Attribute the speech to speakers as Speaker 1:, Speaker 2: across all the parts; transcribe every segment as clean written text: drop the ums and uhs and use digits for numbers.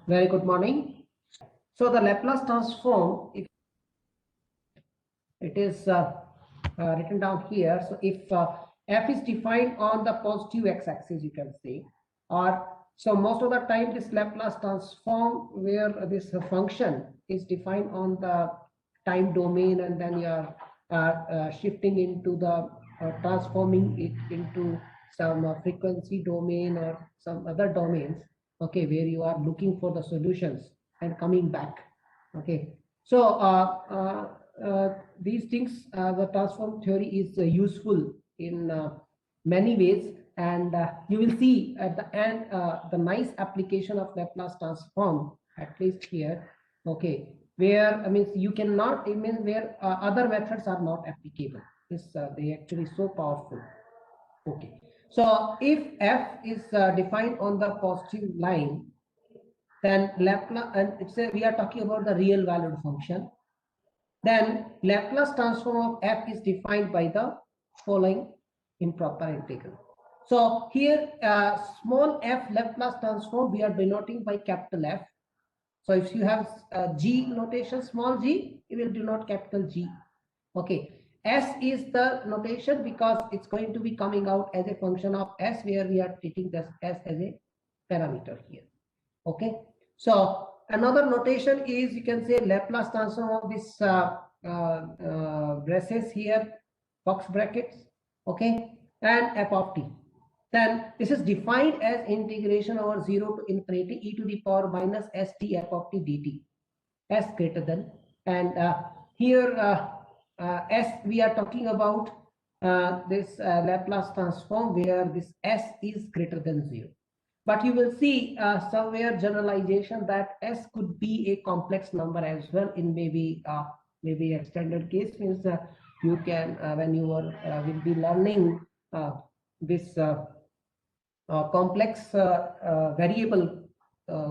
Speaker 1: Very good morning. So the Laplace transform, if it is written down here, so if f is defined on the positive x-axis, you can say, or so most of the time this Laplace transform where this function is defined on the time domain, and then you are shifting into the transforming it into some frequency domain or some other domains, okay, where you are looking for the solutions and coming back. Okay, so these things, the transform theory is useful in many ways, and you will see at the end the nice application of Laplace transform, at least here, okay, where I mean you cannot, I mean where other methods are not applicable. This they actually so powerful. Okay, so if f is defined on the positive line, then Laplace, and we are talking about the real valued function, then Laplace transform of f is defined by the following improper integral. So here small f Laplace transform we are denoting by capital F. So if you have G notation, small g, you will denote capital G. Okay, S is the notation because it's going to be coming out as a function of S, where we are treating this S as a parameter here. Okay, so another notation is, you can say, Laplace transform of this braces here, box brackets, okay, and f of t. Then this is defined as integration over 0 to infinity e to the power minus st f of t dt, s greater than, and here s we are talking about this Laplace transform where this s is greater than 0. But you will see somewhere generalization that s could be a complex number as well in maybe extended case, means you can when you are will be learning this complex variable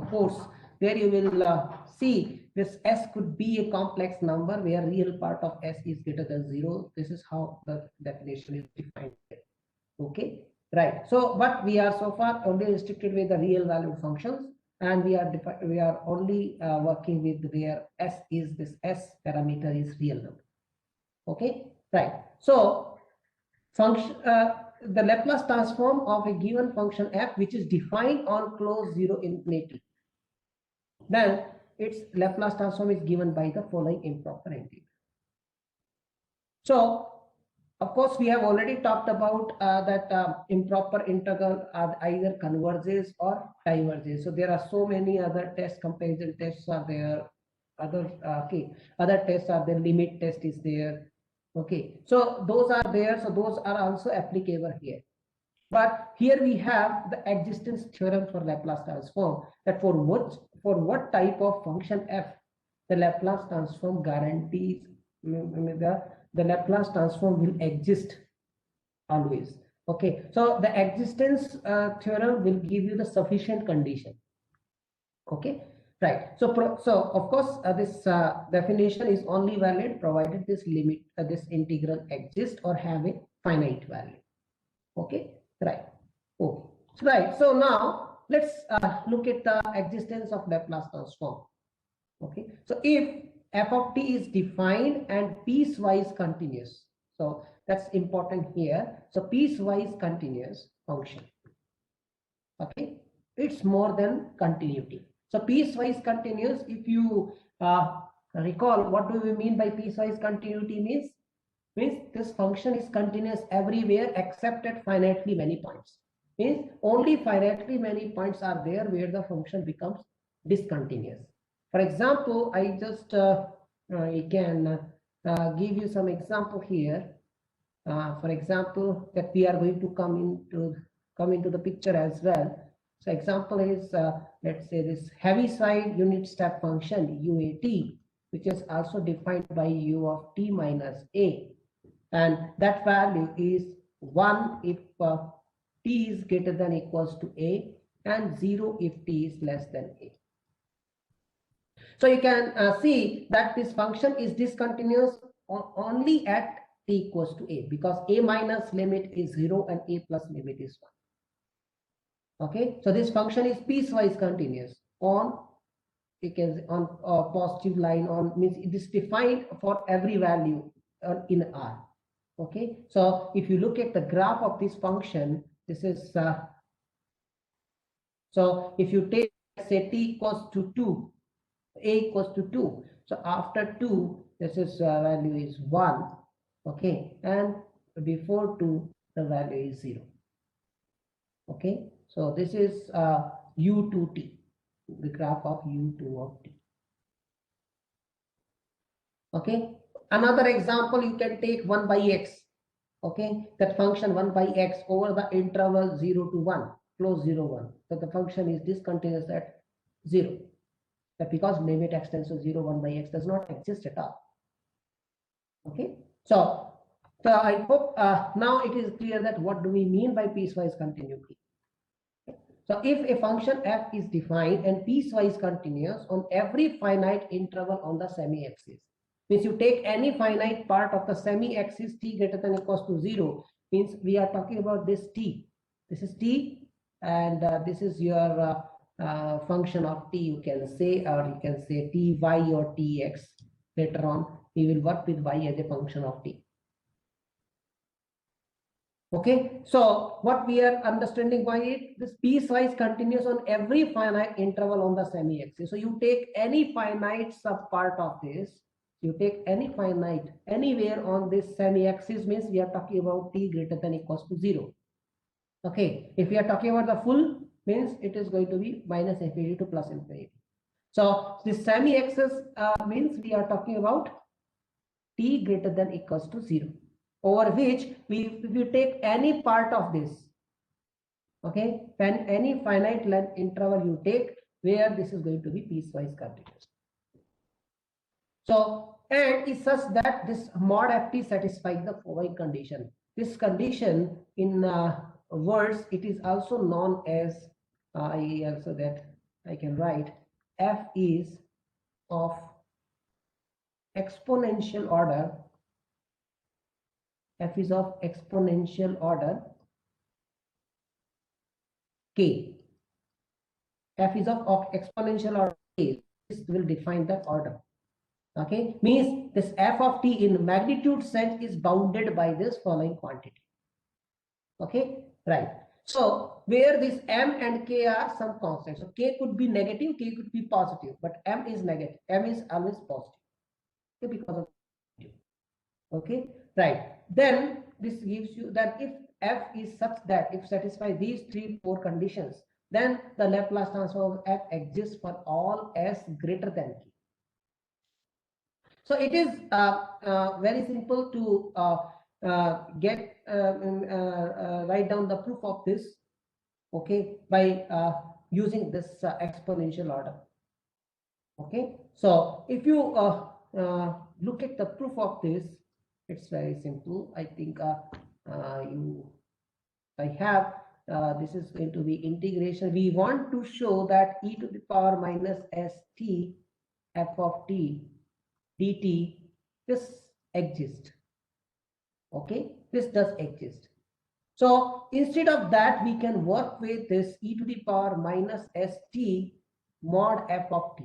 Speaker 1: course, where you will see this s could be a complex number where real part of s is greater than 0. This is how the definition is defined. Okay, right. So but we are so far only restricted with the real valued functions, and we are only working with where s is, this s parameter is real number. Okay, right. So function the Laplace transform of a given function f which is defined on closed 0 infinity, then its Laplace transform is given by the following improper integral. So of course, we have already talked about that improper integral either converges or diverges. So there are so many other tests, comparison tests are there, other other tests are there, limit test is there. Okay, so those are there, so those are also applicable here. But here we have the existence theorem for Laplace transform, that for what type of function f the Laplace transform guarantees the Laplace transform will exist always. Okay, so the existence theorem will give you the sufficient condition. Okay, right. So of course this definition is only valid provided this limit this integral exists or have a finite value. Okay, right. Oh, right. So now let's look at the existence of Laplace transform. Okay, so if f of t is defined and piecewise continuous, so that's important here. So piecewise continuous function, okay, it's more than continuity. So piecewise continuous, if you recall, what do we mean by piecewise continuity? Means this function is continuous everywhere except at finitely many points. Means only finitely many points are there where the function becomes discontinuous. For example, I just I can give you some example here. For example, that we are going to come into the picture as well. So example is let's say this Heaviside unit step function UAT, which is also defined by u of t minus a, and that value is 1 if t is greater than equals to a, and 0 if t is less than a. So you can see that this function is discontinuous only at t equals to a, because a minus limit is 0 and a plus limit is 1. Okay, so this function is piecewise continuous. on, you can say on a positive line on, means it is defined for every value in R. Okay, so if you look at the graph of this function, this is so if you take, say, t equals to 2, a equals to 2, so after 2 this is value is 1, okay, and before 2 the value is 0. Okay, so this is u2t, the graph of u2 of t. Okay, another example, you can take 1 by x. Okay, that function 1 by x over the interval 0 to 1, close 0 1, so the function is discontinuous at 0. That because limit extends to 0 1 by x does not exist at all. Okay, so I hope now it is clear that what do we mean by piecewise continuity. So if a function f is defined and piecewise continuous on every finite interval on the semi-axis, means you take any finite part of the semi-axis t greater than or equals to 0, means we are talking about this t. This is t, and this is your function of t, you can say, or you can say ty or tx. Later on, we will work with y as a function of t. Okay, so what we are understanding by it, this piecewise continuous on every finite interval on the semi-axis. So you take any finite subpart of this, you take any finite anywhere on this semi-axis, means we are talking about t greater than or equals to 0. Okay, if we are talking about the full, means it is going to be minus infinity to plus infinity. So this semi-axis means we are talking about t greater than or equals to 0, over which if you take any part of this, okay, then any finite length interval you take where this is going to be piecewise continuous. So, and is such that this mod ft satisfies the following condition. This condition in words, it is also known as so that I can write f is of exponential order, f is of exponential order k. F is of exponential order k. This will define the order. Okay, means this f of t in magnitude sense is bounded by this following quantity. Okay, right. So where this m and k are some constants. So k could be negative, k could be positive, but m is negative. M is always positive. Okay, because of okay, right. Then this gives you that if f is such that if satisfy these 3-4 conditions, then the Laplace transform of f exists for all s greater than k. So it is very simple to write down the proof of this, okay, by using this exponential order. Okay, so if you look at the proof of this, it's very simple. I think I have this is going to be integration. We want to show that e to the power minus st f of t dt, this exists. Okay, this does exist. So instead of that, we can work with this e to the power minus st mod f of t.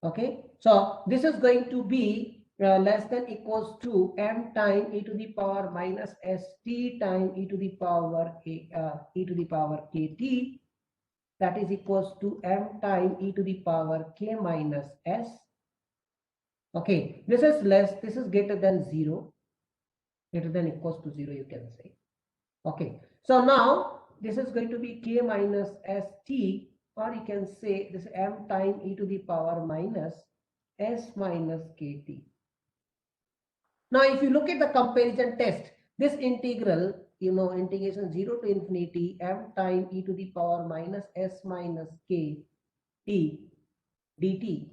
Speaker 1: Okay, so this is going to be less than equals to m time e to the power minus st time e to the power kt. That is equals to m time e to the power k minus s. Okay, this is less, this is greater than 0, greater than equals to 0, you can say. Okay, so now this is going to be k minus st, or you can say this m time e to the power minus s minus kt. Now, if you look at the comparison test, this integral, you know, integration 0 to infinity m time e to the power minus s minus k t dt.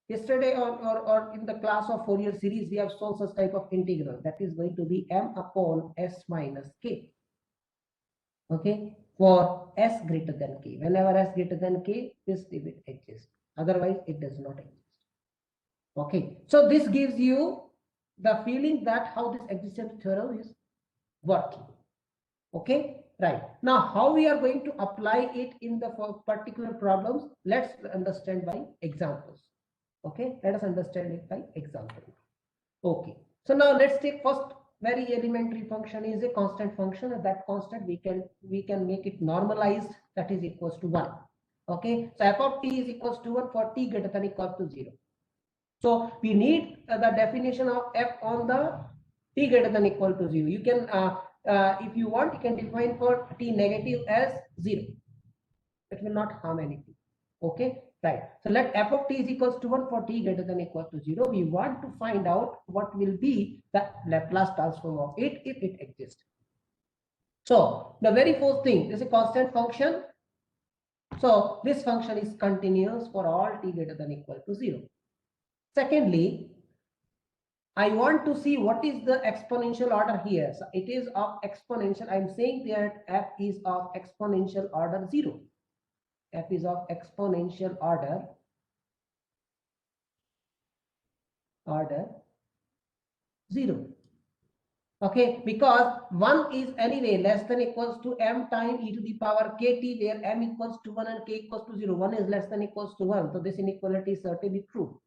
Speaker 1: Yesterday or in the class of Fourier series, we have shown such type of integral that is going to be m upon s minus k. Okay, for s greater than k. Whenever s greater than k, this limit exists. Otherwise, it does not exist. Okay, so this gives you the feeling that how this existence theorem is working. Okay, Right. Now, how we are going to apply it in the particular problems, let's understand by examples. Okay, let us understand it by example. Okay, so now let's take first very elementary function is a constant function, and that constant we can make it normalized, that is equals to 1. Okay, so f of t is equals to 1 for t greater than equal to 0. So we need the definition of f on the t greater than equal to 0. You can if you want, you can define for t negative as 0. It will not harm anything. Okay, right. So let f of t is equals to 1 for t greater than equal to 0. We want to find out what will be the Laplace transform of it if it exists. So the very first thing, this is a constant function. So this function is continuous for all t greater than equal to 0. Secondly, I want to see what is the exponential order here. So it is of exponential. I'm saying that f is of exponential order 0. F is of exponential order 0. Okay, because 1 is anyway less than equals to m times e to the power kt, where m equals to 1 and k equals to 0. 1 is less than equals to 1. So this inequality is certainly true.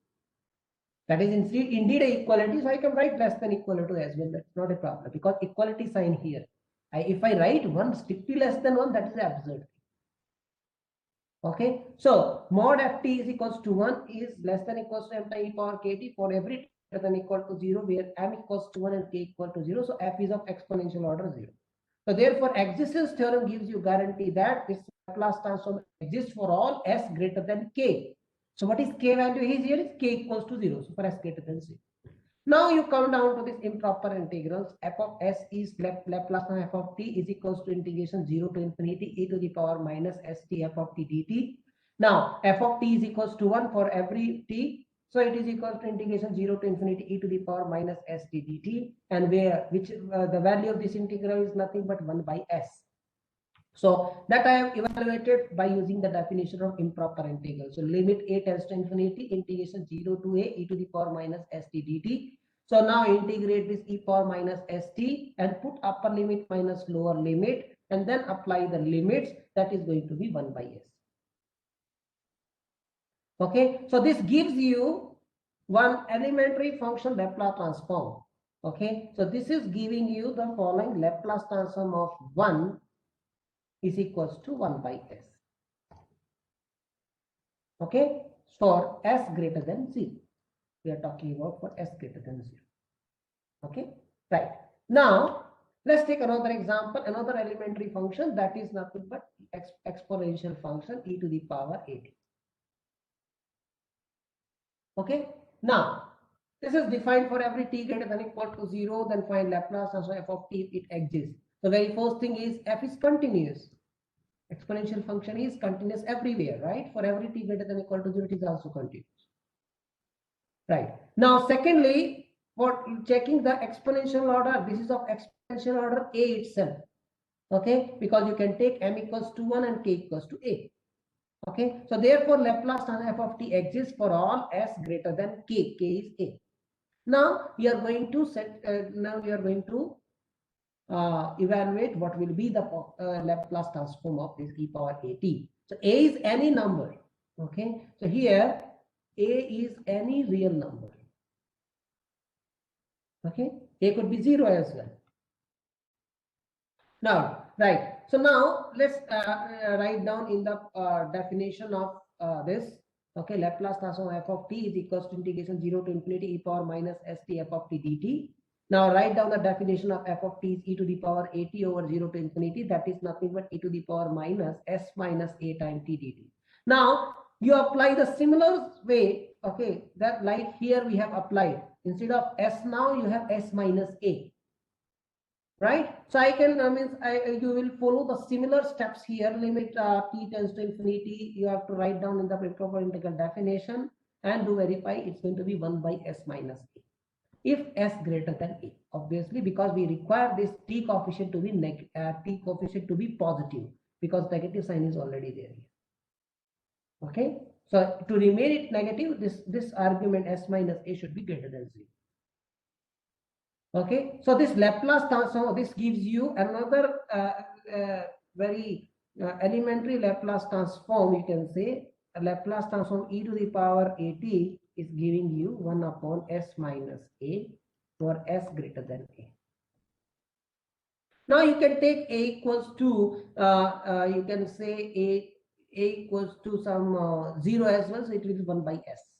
Speaker 1: That is indeed a equality. So I can write less than equal to as well. That's not a problem because equality sign here. If I write 1 strictly less than 1, that is absurd. Okay, so mod ft is equals to 1 is less than equals to m times e power kt for every t greater than equal to 0, where m equals to 1 and k equal to 0. So f is of exponential order 0. So therefore, existence theorem gives you guarantee that this Laplace transform exists for all s greater than k. So what is k value here is k equals to 0. So for s greater than 0. Now you come down to this improper integrals. F of s is Laplace of f of t is equals to integration 0 to infinity e to the power minus st f of t dt. Now f of t is equals to 1 for every t. So it is equal to integration 0 to infinity e to the power minus st dt, and the value of this integral is nothing but 1 by s. So that I have evaluated by using the definition of improper integral. So limit a tends to infinity, integration 0 to a e to the power minus st dt. So now integrate this e power minus st and put upper limit minus lower limit, and then apply the limits. That is going to be 1 by s. Okay, so this gives you one elementary function Laplace transform. Okay, so this is giving you the following Laplace transform of 1 is equals to 1 by s. Okay, for s greater than 0. We are talking about for s greater than 0. Okay, right. Now let's take another example, another elementary function that is nothing but exponential function e to the power at. Okay, now this is defined for every t greater than equal to 0. Then find Laplace transform f of t if it exists. The very first thing is f is continuous. Exponential function is continuous everywhere, right? For every t greater than equal to 0, it is also continuous. Right. Now, secondly, for checking the exponential order, this is of exponential order a itself. Okay, because you can take m equals to 1 and k equals to a. Okay, so therefore Laplace transform f of t exists for all s greater than k. K is a. Now we are going to evaluate what will be the Laplace transform of this e power at. So a is any number. Okay, so here a is any real number. Okay, a could be 0 as well. Now, right. So now let's write down in the definition of this. Okay, Laplace transform f of t is equals to integration 0 to infinity e power minus st f of t dt. Now write down the definition of f of t is e to the power at over 0 to infinity. That is nothing but e to the power minus s minus a times t dt. Now you apply the similar way. Okay, that like here we have applied. Instead of s now you have s minus a. Right, so I can you will follow the similar steps here. Limit t tends to infinity, you have to write down in the improper integral definition and do verify. It's going to be 1 by s minus a if s greater than a, obviously, because we require this t coefficient to be positive, because negative sign is already there here. Okay, so to remain it negative, this argument s minus a should be greater than 0. Okay, so this Laplace transform, this gives you another very elementary Laplace transform. You can say a Laplace transform e to the power at is giving you 1 upon s minus a for s greater than a. Now you can take a equals to you can say a equals to some 0 as well, so it will be 1 by s.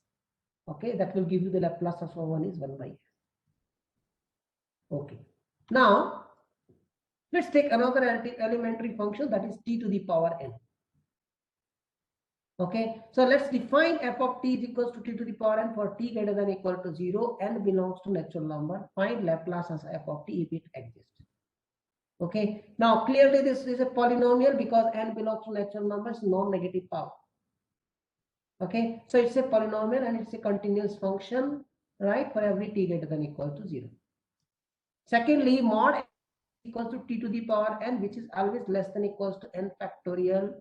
Speaker 1: Okay, that will give you the Laplace transform 1 is 1 by s. Okay, now let's take another elementary function, that is t to the power n. Okay, so let's define f of t is equals to t to the power n for t greater than or equal to 0, n belongs to natural number. Find Laplace as f of t if it exists. Okay, now clearly this is a polynomial because n belongs to natural numbers, non-negative power. Okay, so it's a polynomial and it's a continuous function, right, for every t greater than or equal to 0. Secondly, mod n equals to t to the power n, which is always less than or equals to n factorial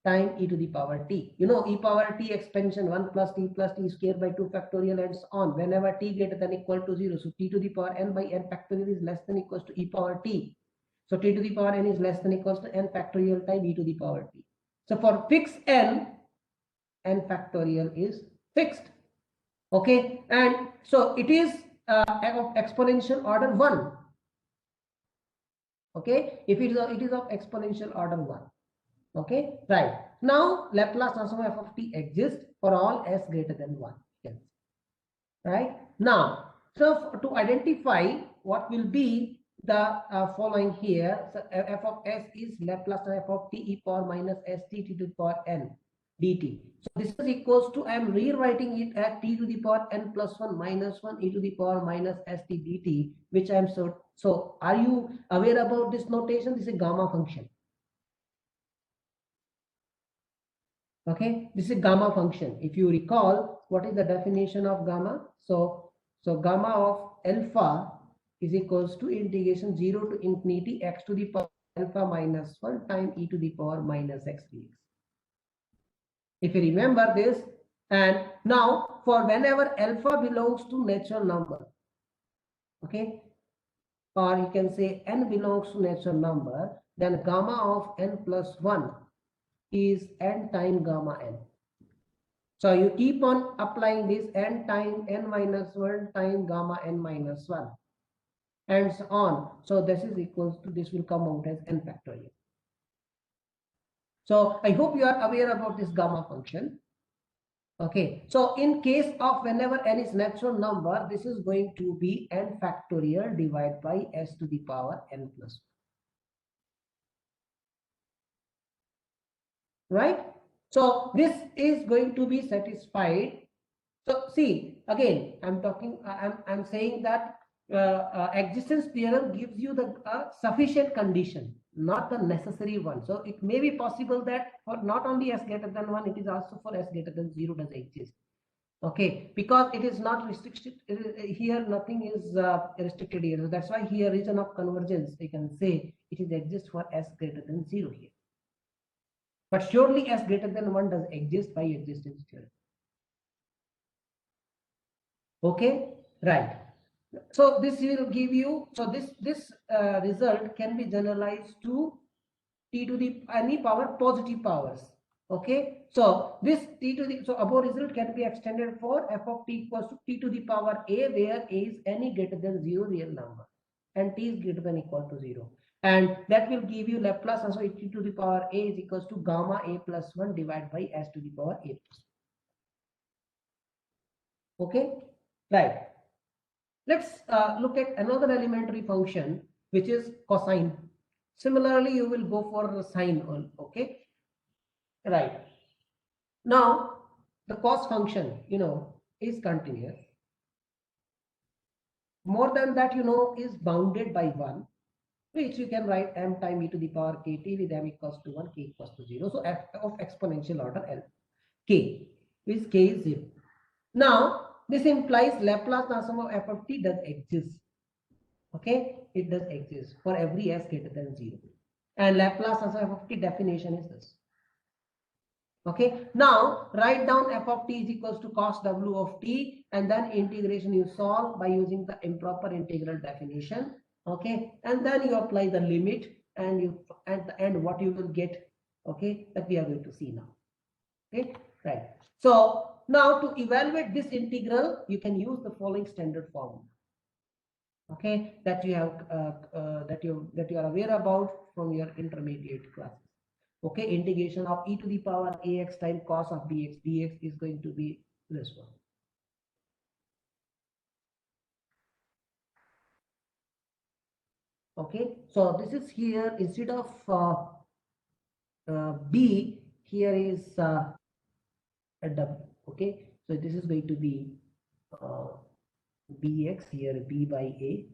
Speaker 1: time e to the power t. You know, e power t expansion 1 plus t square by 2 factorial and so on. Whenever t greater than or equal to 0, so t to the power n by n factorial is less than or equals to e power t. So t to the power n is less than or equals to n factorial time e to the power t. So for fixed n factorial is fixed. Okay, and so it is of exponential order 1. Okay, if it is of exponential order 1. Okay, right. Now Laplace transform f of t exists for all s greater than 1. Yes. Right. Now, so to identify what will be the following here, so f of s is Laplace f of t e power minus st t to the power n dt. So this is equals to, I am rewriting it as t to the power n plus 1 minus 1 e to the power minus st dt, which I am so are you aware about this notation? This is a gamma function. Okay, this is gamma function. If you recall, what is the definition of gamma? So gamma of alpha is equals to integration 0 to infinity x to the power alpha minus 1 times e to the power minus x dx. If you remember this, and now for whenever alpha belongs to natural number, okay, or you can say n belongs to natural number, then gamma of n plus 1 is n times gamma n. So you keep on applying this n times n minus 1 times gamma n minus 1 and so on. So this is equals to, this will come out as n factorial. So I hope you are aware about this gamma function. Okay, so in case of whenever n is natural number, this is going to be n factorial divided by s to the power n plus 1. Right? So this is going to be satisfied. So see, again, I'm saying that existence theorem gives you the sufficient condition, not the necessary one. So it may be possible that for not only s greater than 1, it is also for s greater than 0 does exist. Okay, because it is not restricted here, nothing is restricted here. So that's why here region of convergence, we can say it is exists for s greater than 0 here. But surely s greater than 1 does exist by existence theorem. Okay, right. So this will give you, so this result can be generalized to t to the any power positive powers. Okay, so this t to the, so above result can be extended for f of t equals to t to the power a, where a is any greater than 0 real number and t is greater than or equal to 0, and that will give you Laplace also t to the power a is equals to gamma a plus 1 divided by s to the power a plus 1. Okay, right. Let's look at another elementary function, which is cosine. Similarly, you will go for sine. Okay, right. Now the cos function, you know, is continuous. More than that, you know, is bounded by 1, which you can write m times e to the power kt with m equals to 1, k equals to 0. So f of exponential order l, k, which k is 0. Now this implies Laplace transform of f of t does exist. Okay, it does exist for every s greater than 0, and Laplace transform of t definition is this. Okay, now write down f of t is equals to cos w of t, and then integration you solve by using the improper integral definition. Okay, and then you apply the limit and you at the end what you will get, okay, that we are going to see now. Okay, right. So now to evaluate this integral, you can use the following standard formula, okay, that you have that you are aware about from your intermediate classes. Okay, integration of e to the power ax times cos of bx dx is going to be this one. Okay, so this is here, instead of b, here is a w. Okay, so this is going to be bx, here b by a.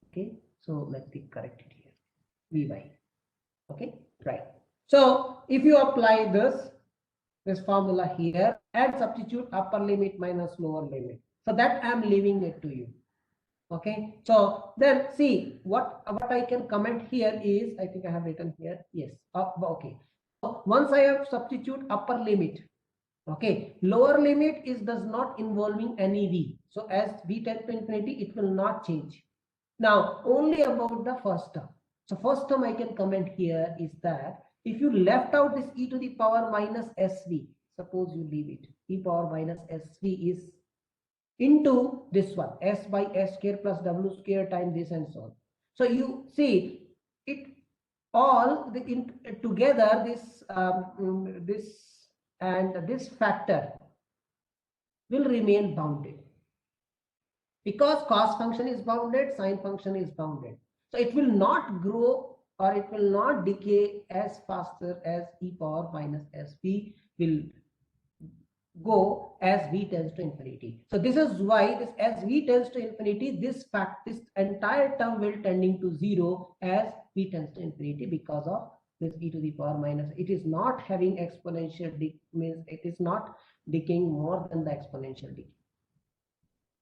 Speaker 1: Okay, so let me correct it here, b by a. Okay, right. So if you apply this formula here and substitute upper limit minus lower limit, so that I am leaving it to you. Okay, so then see what I can comment here is, I think I have written here, yes, okay, so once I have substitute upper limit, okay, lower limit is does not involving any v, so as v tends to infinity it will not change. Now only about the first term, so first term I can comment here is that if you left out this e to the power minus sv, suppose you leave it, e power minus sv is into this one, s by s square plus w square times this and so on. So you see it all together, this this and this factor will remain bounded, because cos function is bounded, sine function is bounded, so it will not grow or it will not decay as faster as e power minus sv will go as v tends to infinity. So this is why this as v tends to infinity, this entire term will tending to 0 as v tends to infinity, because of this e to the power minus, it is not having exponential means it is not decaying more than the exponential decay.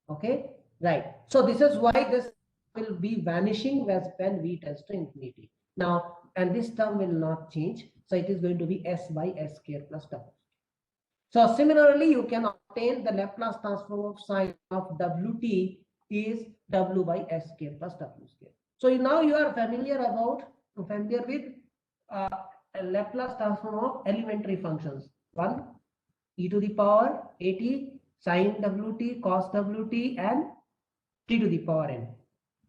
Speaker 1: Okay, right. So this is why this will be vanishing as when v tends to infinity. Now, and this term will not change, so it is going to be s by s square plus w. So similarly, you can obtain the Laplace transform of sine of wt is w by s square plus w square. So now you are familiar with Laplace transform of elementary functions. One, e to the power at, sine wt, cos wt, and t to the power n.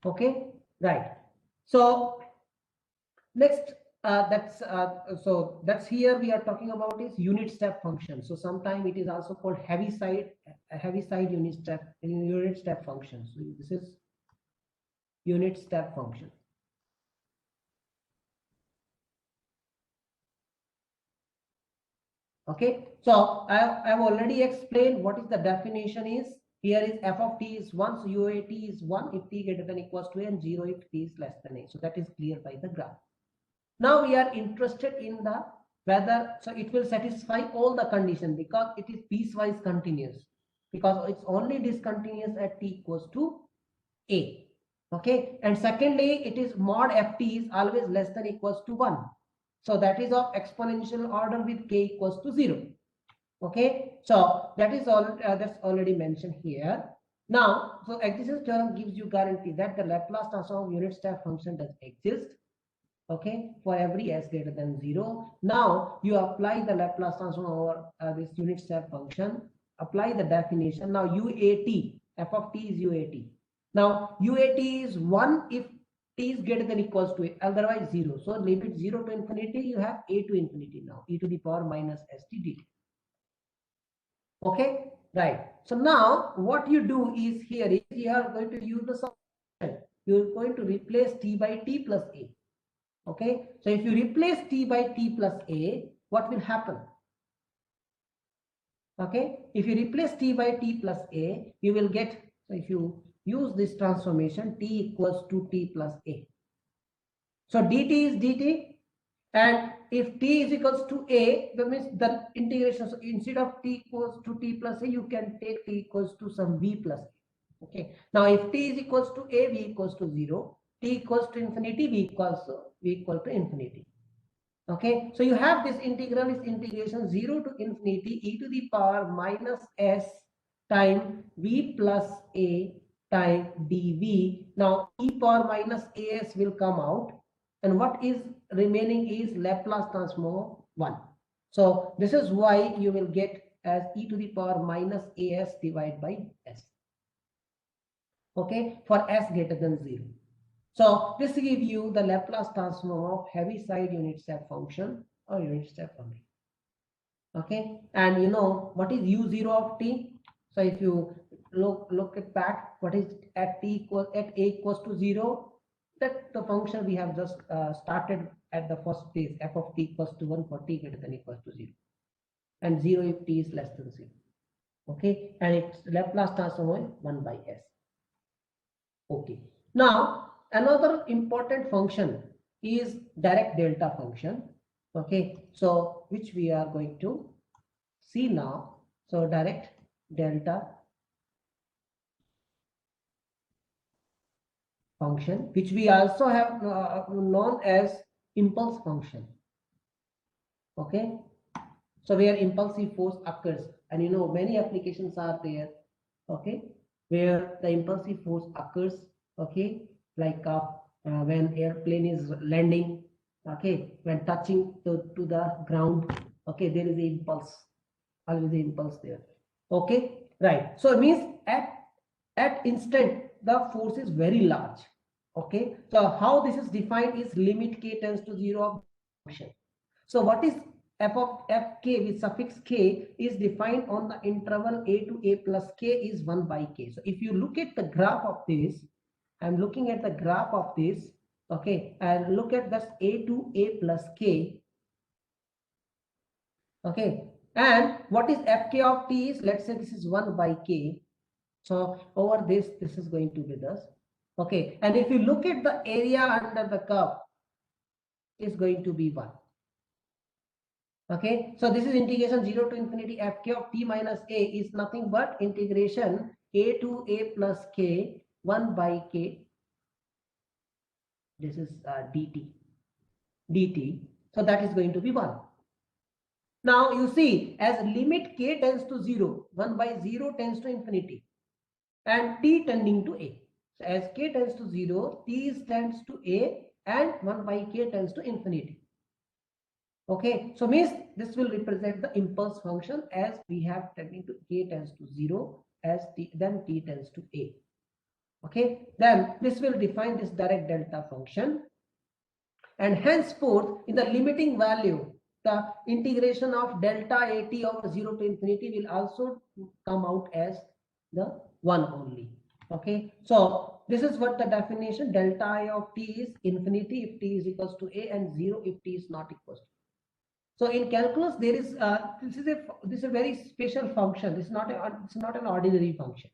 Speaker 1: Okay, right. So next, that's here we are talking about is unit step function. So sometimes it is also called heavy side unit step function. So this is unit step function. Okay, so I've already explained what is the definition is. Here is f of t is 1, so uat is 1 if t greater than equals to a, and 0 if t is less than a. So that is clear by the graph. Now we are interested in the whether, so it will satisfy all the conditions because it is piecewise continuous, because it's only discontinuous at t equals to a. Okay, and secondly, it is mod ft is always less than equals to 1. So that is of exponential order with k equals to 0. Okay, so that is all that's already mentioned here. Now, so existence theorem gives you guarantee that the Laplace transform of unit step function does exist. Okay, for every s greater than 0. Now you apply the Laplace transform over this unit step function, apply the definition. Now uat, f of t is uat. Now uat is 1 if t is greater than equals to a, otherwise 0. So limit 0 to infinity, you have a to infinity now, e to the power minus st dt. Okay, right. So now what you do is here is you are going to use the summation. You are going to replace t by t plus a. Okay, so if you replace t by t plus a, what will happen? Okay, if you replace t by t plus a, you will get, so if you use this transformation, t equals to t plus a. So dt is dt, and if t is equals to a, that means the integration, so instead of t equals to t plus a, you can take t equals to some v plus a. Okay, now if t is equals to a, v equals to 0, t equals to infinity, v equal to infinity. Okay, so you have this integral is integration 0 to infinity e to the power minus s time v plus a time dv. Now e power minus as will come out, and what is remaining is Laplace transform of 1. So this is why you will get as e to the power minus as divided by s. Okay, for s greater than 0. So this gives you the Laplace transform of Heaviside unit step function or unit step function. Okay, and you know what is u0 of t? So if you look at back, what is at a equals to 0? That the function we have just started at the first place, f of t equals to 1 for t greater than equals to 0, and 0 if t is less than 0. Okay, and its Laplace transform is 1 by s. Okay, now another important function is Dirac delta function. Okay, so which we are going to see now. So Dirac delta function, which we also have known as impulse function. Okay, so where impulsive force occurs, and you know many applications are there. Okay, where the impulsive force occurs. Okay, like when airplane is landing. Okay, when touching to the ground. Okay, there is a impulse, always the impulse there. Okay, right. So it means at instant the force is very large. Okay, so how this is defined is limit k tends to 0 of function. So what is f of fk with suffix k is defined on the interval a to a plus k is 1 by k. So if you look at the graph of this, I'm looking at the graph of this. Okay, and look at this a to a plus k. Okay, and what is fk of t is, let's say this is 1 by k. So over this is going to be this. Okay, and if you look at the area under the curve, is going to be 1. Okay, so this is integration 0 to infinity fk of t minus a is nothing but integration a to a plus k 1 by k. This is dt. So that is going to be 1. Now you see, as limit k tends to 0, 1 by 0 tends to infinity, and t tending to a. So as k tends to 0, t tends to a, and 1 by k tends to infinity. Okay, so means this will represent the impulse function as we have tending to k tends to 0, as t, then t tends to a. Okay, then this will define this Dirac delta function, and henceforth in the limiting value, the integration of delta at over 0 to infinity will also come out as the 1 only. Okay, so this is what the definition delta I of t is infinity if t is equals to a, and 0 if t is not equals to. So in calculus there is this is a very special function. It's not an ordinary function.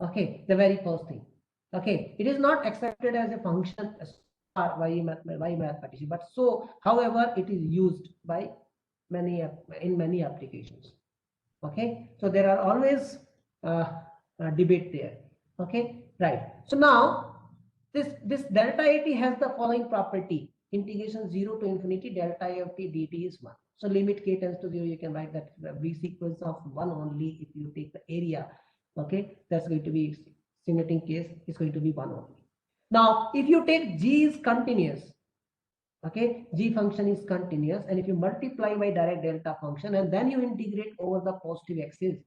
Speaker 1: Okay, the very first thing. Okay, it is not accepted as a function by mathematician, but so however it is used by many in many applications. Okay, so there are always debate there. Okay, right. So now this delta at has the following property: integration 0 to infinity delta of t dt is 1. So limit k tends to 0, you can write that v sequence of 1 only if you take the area. Okay, that's going to be simulating case is going to be 1 only. Now if you take g is continuous, okay, g function is continuous, and if you multiply by Dirac delta function and then you integrate over the positive axis.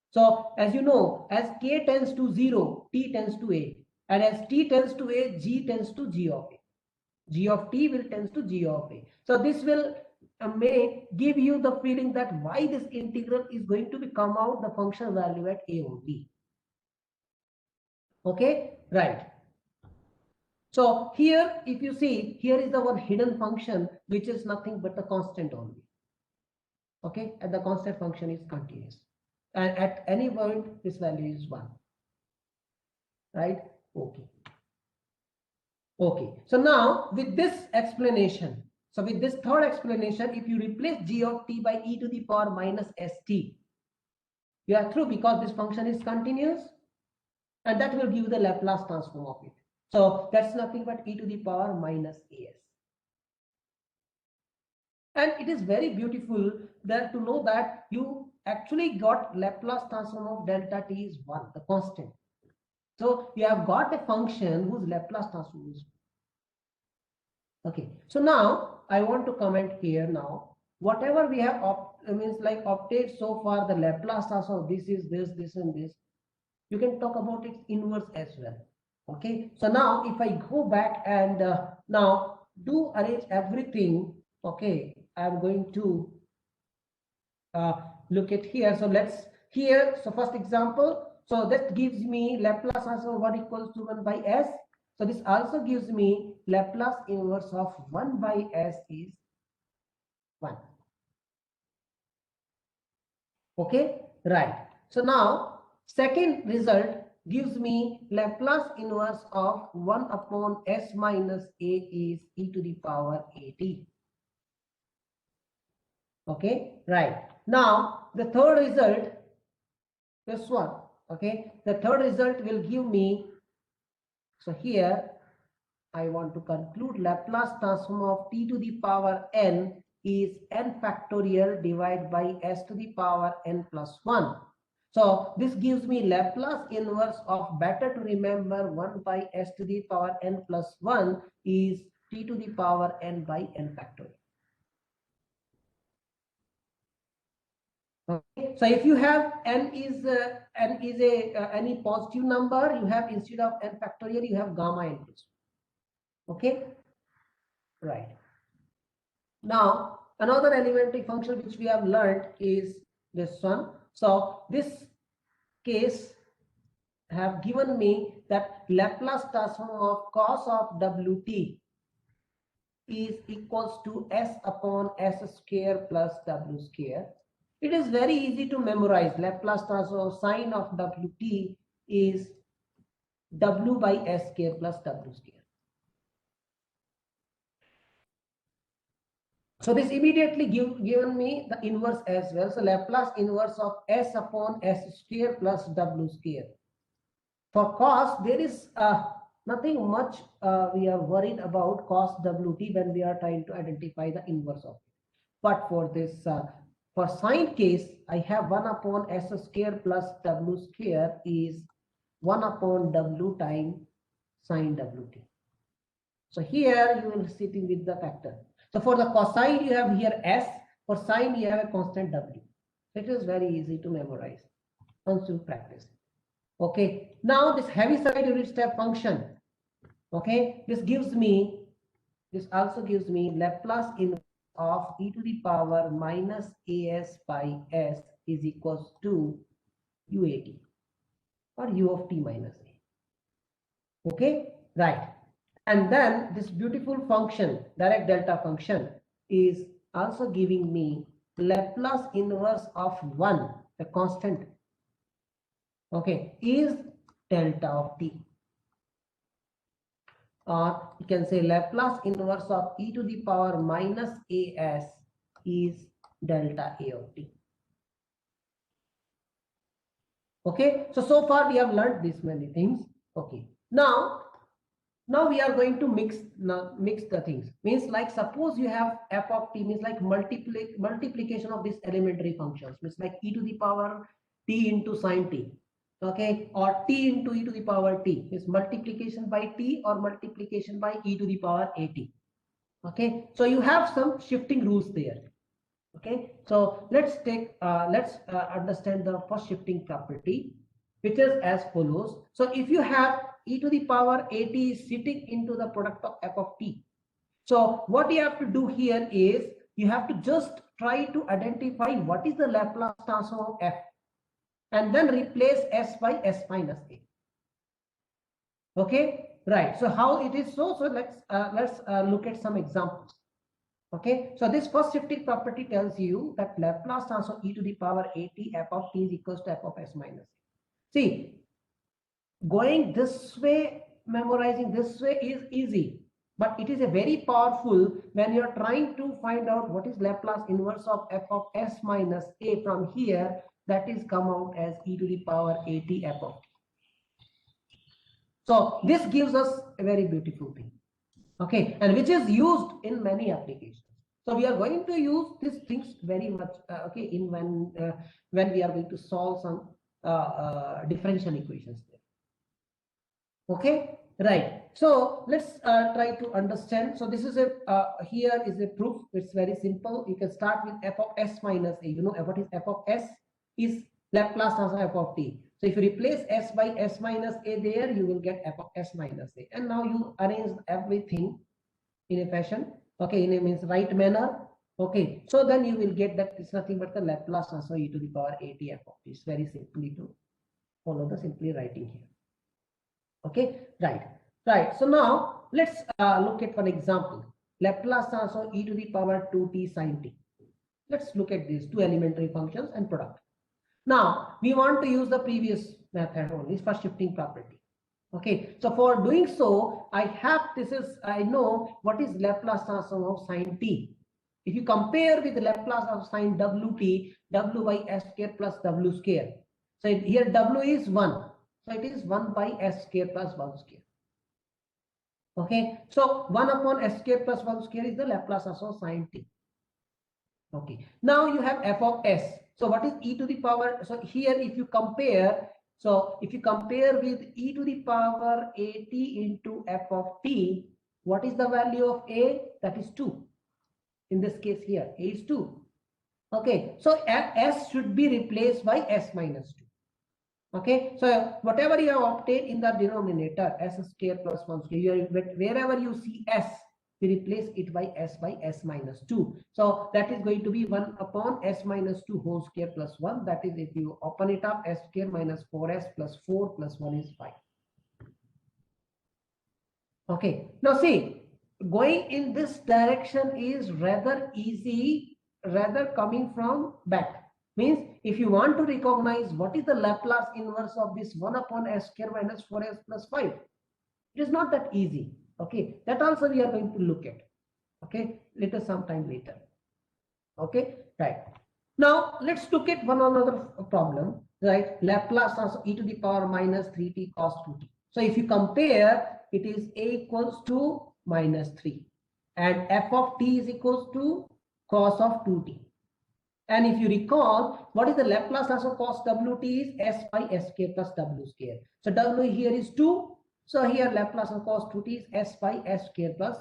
Speaker 1: So as you know, as k tends to 0, t tends to a, and as t tends to a, g tends to g of a. G of t will tends to g of a. So this will may give you the feeling that why this integral is going to be come out the function value at a only. Okay, right. So here, if you see, here is the one hidden function which is nothing but the constant only. Okay, and the constant function is continuous, and at any point this value is 1. Right? Okay. Okay. So now with this explanation, so with this third explanation, if you replace g of t by e to the power minus st, you are through, because this function is continuous, and that will give the Laplace transform of it. So that's nothing but e to the power minus as. And it is very beautiful that to know that you actually got Laplace transform of delta t is 1, the constant. So you have got a function whose Laplace transform is. Okay, so now I want to comment here now. Whatever we have obtained so far, the Laplace transform, this is this and this. You can talk about its inverse as well. Okay, so now if I go back and now do arrange everything, okay, I'm going to look at here. So let's here. So first example. So that gives me Laplace transform 1 equals to 1 by s. So this also gives me Laplace inverse of 1 by s is 1. Okay, right. So now second result gives me Laplace inverse of 1 upon s minus a is e to the power at. Okay, right. Now the third result, this one. Okay, the third result will give me, so here I want to conclude Laplace transform of t to the power n is n factorial divided by s to the power n plus 1. So this gives me Laplace inverse of, better to remember, 1 by s to the power n plus 1 is t to the power n by n factorial. Okay. So if you have n is any positive number, you have, instead of n factorial, you have gamma n plus 1. Okay, right. Now another elementary function which we have learned is this one. So this case have given me that Laplace transform of cos of wt is equals to s upon s square plus w square. It is very easy to memorize. Laplace transform of sine of wt is w by s square plus w square. So this immediately given me the inverse as well. So Laplace inverse of s upon s square plus w square. For cos, there is nothing much we are worried about cos wt when we are trying to identify the inverse of it. But for this, for sine case, I have 1 upon s square plus w square is 1 upon w times sine wt. So here you will sitting with the factor. So for the cosine, you have here s. For sine, you have a constant w. It is very easy to memorize once you practice. Okay. Now this heavy side unit step function. Okay. This also gives me Laplace inverse of e to the power minus as by s is equals to uat or u of t minus a. Okay. Right. And then this beautiful function, direct delta function, is also giving me Laplace inverse of 1, a constant, okay, is delta of t. Or you can say Laplace inverse of e to the power minus as is delta a of t. Okay, so far we have learned this many things. Okay, now we are going to mix the things. Means like, suppose you have f of t, means like multiplication of these elementary functions, means like e to the power t into sine t, okay, or t into e to the power t is multiplication by t or multiplication by e to the power at. Okay, so you have some shifting rules there. Okay, so let's understand the first shifting property, which is as follows. So if you have e to the power at is sitting into the product of f of t, so what you have to do here is you have to just try to identify what is the Laplace transform of f, and then replace s by s minus a. Okay, right. So how it is? So let's look at some examples. Okay, so this first shifting property tells you that Laplace transform e to the power at f of t is equals to f of s minus a. See, going this way, memorizing this way is easy, but it is a very powerful when you are trying to find out what is Laplace inverse of f of s minus a. From here, that is come out as e to the power at f of t. So this gives us a very beautiful thing. Okay, and which is used in many applications. So we are going to use these things very much, okay, in when we are going to solve some differential equations there. Okay, right. So let's try to understand. So this is a here is a proof. It's very simple. You can start with f of s minus a. You know what is f of s? Is Laplace transform f of t. So if you replace s by s minus a there, you will get f of s minus a. And now you arrange everything in a fashion. Okay, in a means right manner. Okay, so then you will get that it's nothing but the Laplace transform e to the power at f of t. It's very simply to follow the simply writing here. Okay, right. So now let's look at one example. Laplace transform e to the power 2t sin t. Let's look at these two elementary functions and product. Now we want to use the previous method only for shifting property. Okay, so for doing so, I know what is Laplace transform of sin t. If you compare with Laplace of sin wt, w by s square plus w square. So here w is 1. So it is 1 by s square plus 1 square. Okay, so 1 upon s square plus 1 square is the Laplace transform sin t. Okay, now you have f of s. So what is e to the power? So here if you compare, with e to the power at into f of t, what is the value of a? That is 2. In this case here, a is 2. Okay, so s should be replaced by s minus 2. Okay, so whatever you have obtained in the denominator, s square plus 1 square, wherever you see s, we replace it by s minus 2. So that is going to be 1 upon s minus 2 whole square plus 1. That is, if you open it up, s square minus 4s plus 4 plus 1 is 5. Okay, now see, going in this direction is rather easy, rather coming from back. Means if you want to recognize what is the Laplace inverse of this 1 upon s square minus 4s plus 5, it is not that easy. Okay, that also we are going to look at. Okay, later, sometime later. Okay, right. Now let's look at one another problem, right? Laplace transform e to the power minus 3t cos 2t. So if you compare, it is a equals to minus 3 and f of t is equals to cos of 2t. And if you recall, what is the Laplace transform cos wt is s by s square plus w square. So w here is 2. So here Laplace transform cos 2t is s by s square plus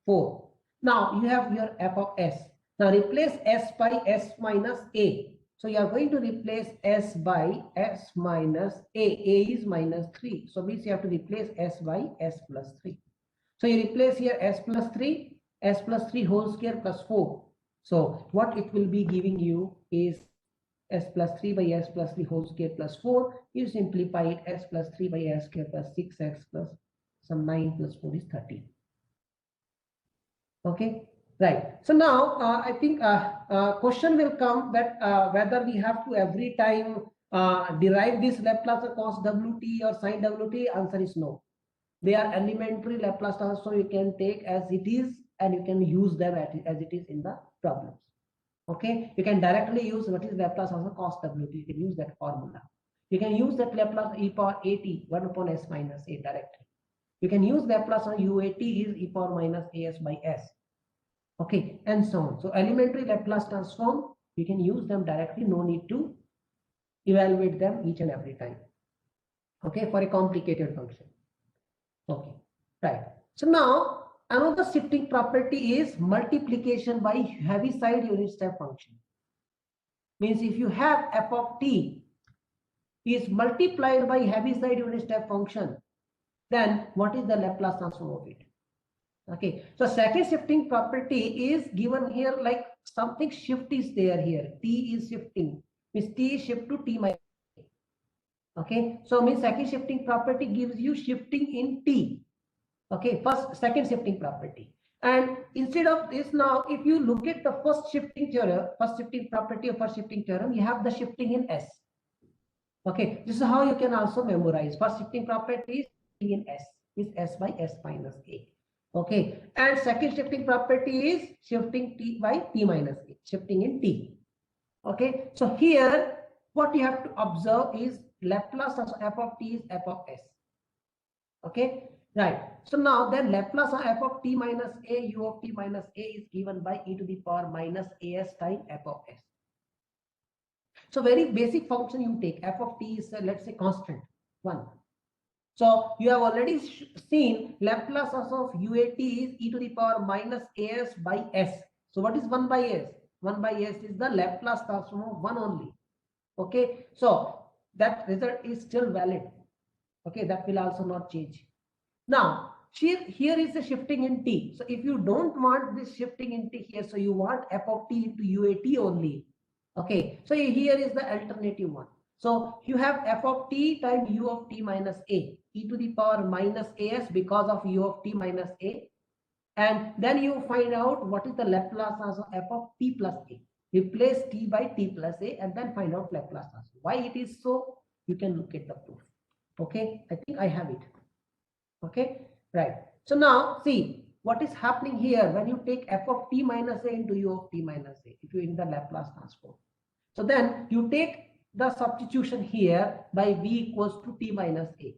Speaker 1: 4. Now you have your f of s. Now replace s by s minus a. So you are going to replace s by s minus a. A is minus 3. So means you have to replace s by s plus 3. So you replace here s plus 3 whole square plus 4. So what it will be giving you is s plus 3 by s plus 3 whole square plus 4. You simplify it, s plus 3 by s square plus 6x plus some 9 plus 4 is 13. Okay, right. So now I think question will come that whether we have to every time derive this Laplace of cos wt or sin wt. Answer is no. They are elementary Laplace transform, you can take as it is and you can use them as it is in the problems. Okay, you can directly use what is Laplace transform cos wt. You can use that formula. You can use that Laplace e power at 1 upon s minus a directly. You can use Laplace on uat is e power minus as by s. Okay, and so on. So elementary Laplace transform, you can use them directly. No need to evaluate them each and every time. Okay, for a complicated function. Okay, right. So now another shifting property is multiplication by Heaviside unit step function. Means if you have f of t is multiplied by Heaviside unit step function, then what is the Laplace transform of it? Okay, so second shifting property is given here, like something shift is there here. T is shifting. Means t is shift to t minus. Okay, so means second shifting property gives you shifting in t. Okay, second shifting property. And instead of this, now if you look at the first shifting property of first shifting theorem, you have the shifting in s. Okay, this is how you can also memorize. First shifting property is in s, is s by s minus a. Okay, and second shifting property is shifting t by t minus a, shifting in t. Okay, so here what you have to observe is Laplace of f of t is f of s. Okay, right. So now then Laplace of f of t minus a u of t minus a is given by e to the power minus as times f of s. So very basic function you take. F of t is let's say constant 1. So you have already seen Laplace of UAT is e to the power minus as by s. So what is 1 by s? 1 by s is the Laplace transform of 1 only. Okay, so that result is still valid. Okay, that will also not change. Now, here is the shifting in t. So if you don't want this shifting in t here, so you want f of t into UAT only. Okay, so here is the alternative one. So you have f of t times u of t minus a, e to the power minus as because of u of t minus a. And then you find out what is the Laplace transform f of t plus a. Replace t by t plus a and then find out Laplace transform. Why it is so? You can look at the proof. Okay, I think I have it. Okay, right. So now see what is happening here when you take f of t minus a into u of t minus a, if you in the Laplace transform. So then you take the substitution here by v equals to t minus a.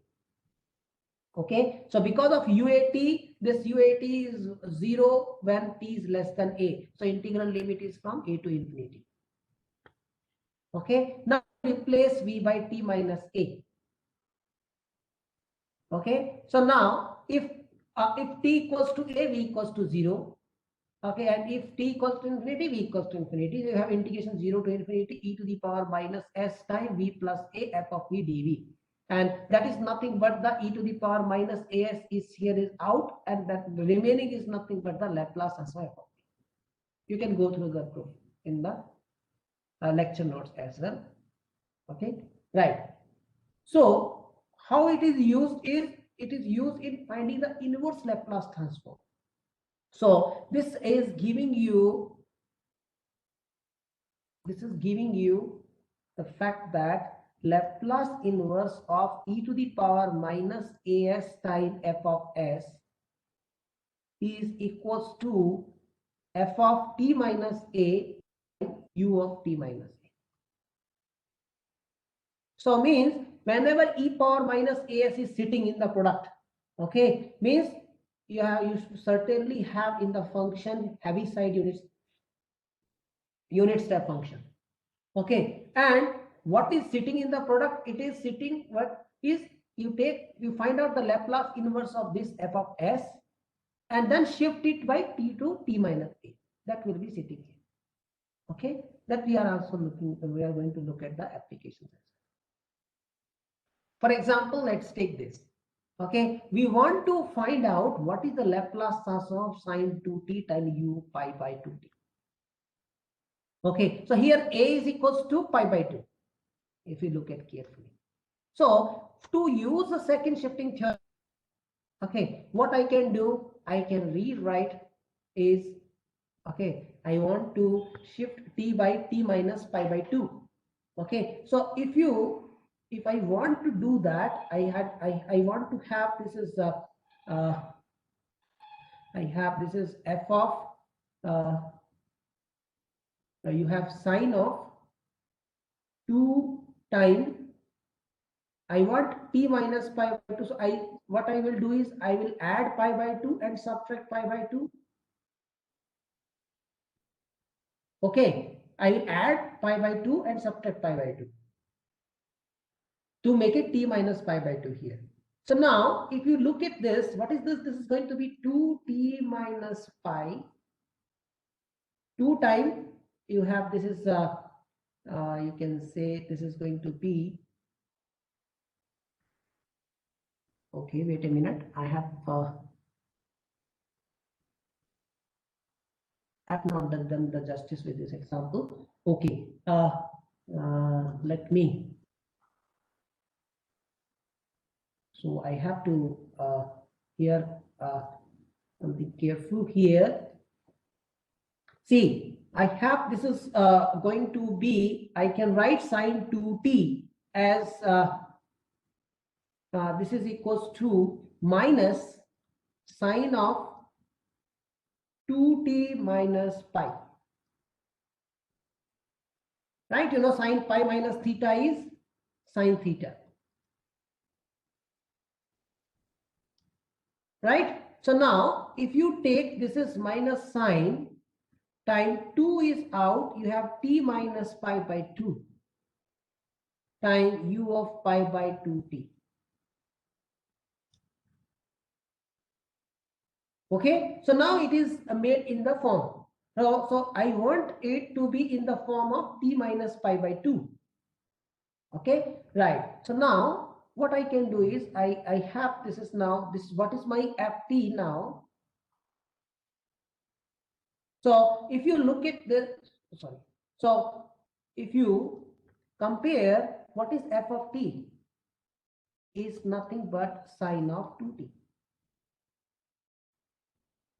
Speaker 1: Okay, so because of UAT, this UAT is 0 when t is less than a. So integral limit is from a to infinity. Okay, now replace v by t minus a. Okay, so now if t equals to a, v equals to 0. Okay, and if t equals to infinity, v equals to infinity, you have integration 0 to infinity e to the power minus s times v plus a f of v dv. And that is nothing but the e to the power minus as is here is out, and that the remaining is nothing but the Laplace transform f of t. You can go through the proof in the lecture notes as well. Okay, right. So how it is used is, it is used in finding the inverse Laplace transform. So this is giving you the fact that Laplace inverse of e to the power minus as times f of s is equals to f of t minus a u of t minus a. So means whenever e power minus as is sitting in the product, okay, means you certainly have in the function heavy side unit step function. Okay, and what is sitting in the product? It is sitting, what is, you find out the Laplace inverse of this f of s and then shift it by t to t minus a. That will be sitting here. Okay, that we are going to look at the applications. For example, let's take this. Okay, we want to find out what is the Laplace transform of sine 2t times u pi by 2t. Okay, so here a is equals to pi by 2, if you look at carefully. So to use the second shifting theorem, okay, what I can do, I can rewrite is, okay, I want to shift t by t minus pi by 2. Okay, so if I want to do that, I want to have, this is this is f of you have sine of 2 times, I want t minus pi by 2. So what I will do is I will add pi by 2 and subtract pi by 2. Okay, I will add pi by 2 and subtract pi by 2 to make it t minus pi by 2 here. So now if you look at this, what is this? This is going to be 2t minus pi 2 times, you have, this is you can say this is going to be, okay, wait a minute, I have not done the justice with this example. Okay, let me, so I have to here be careful here. See, I have, this is going to be, I can write sine 2t as this is equals to minus sine of 2t minus pi. Right, you know, sine pi minus theta is sine theta. Right, so now if you take, this is minus sine time 2 is out, you have t minus pi by 2 time u of pi by 2t. Okay, so now it is made in the form. So I want it to be in the form of t minus pi by 2. Okay, right. So now what I can do is I have, this is now, this, what is my ft now? So if you look at this, sorry. So if you compare, what is f of t? Is nothing but sine of 2t.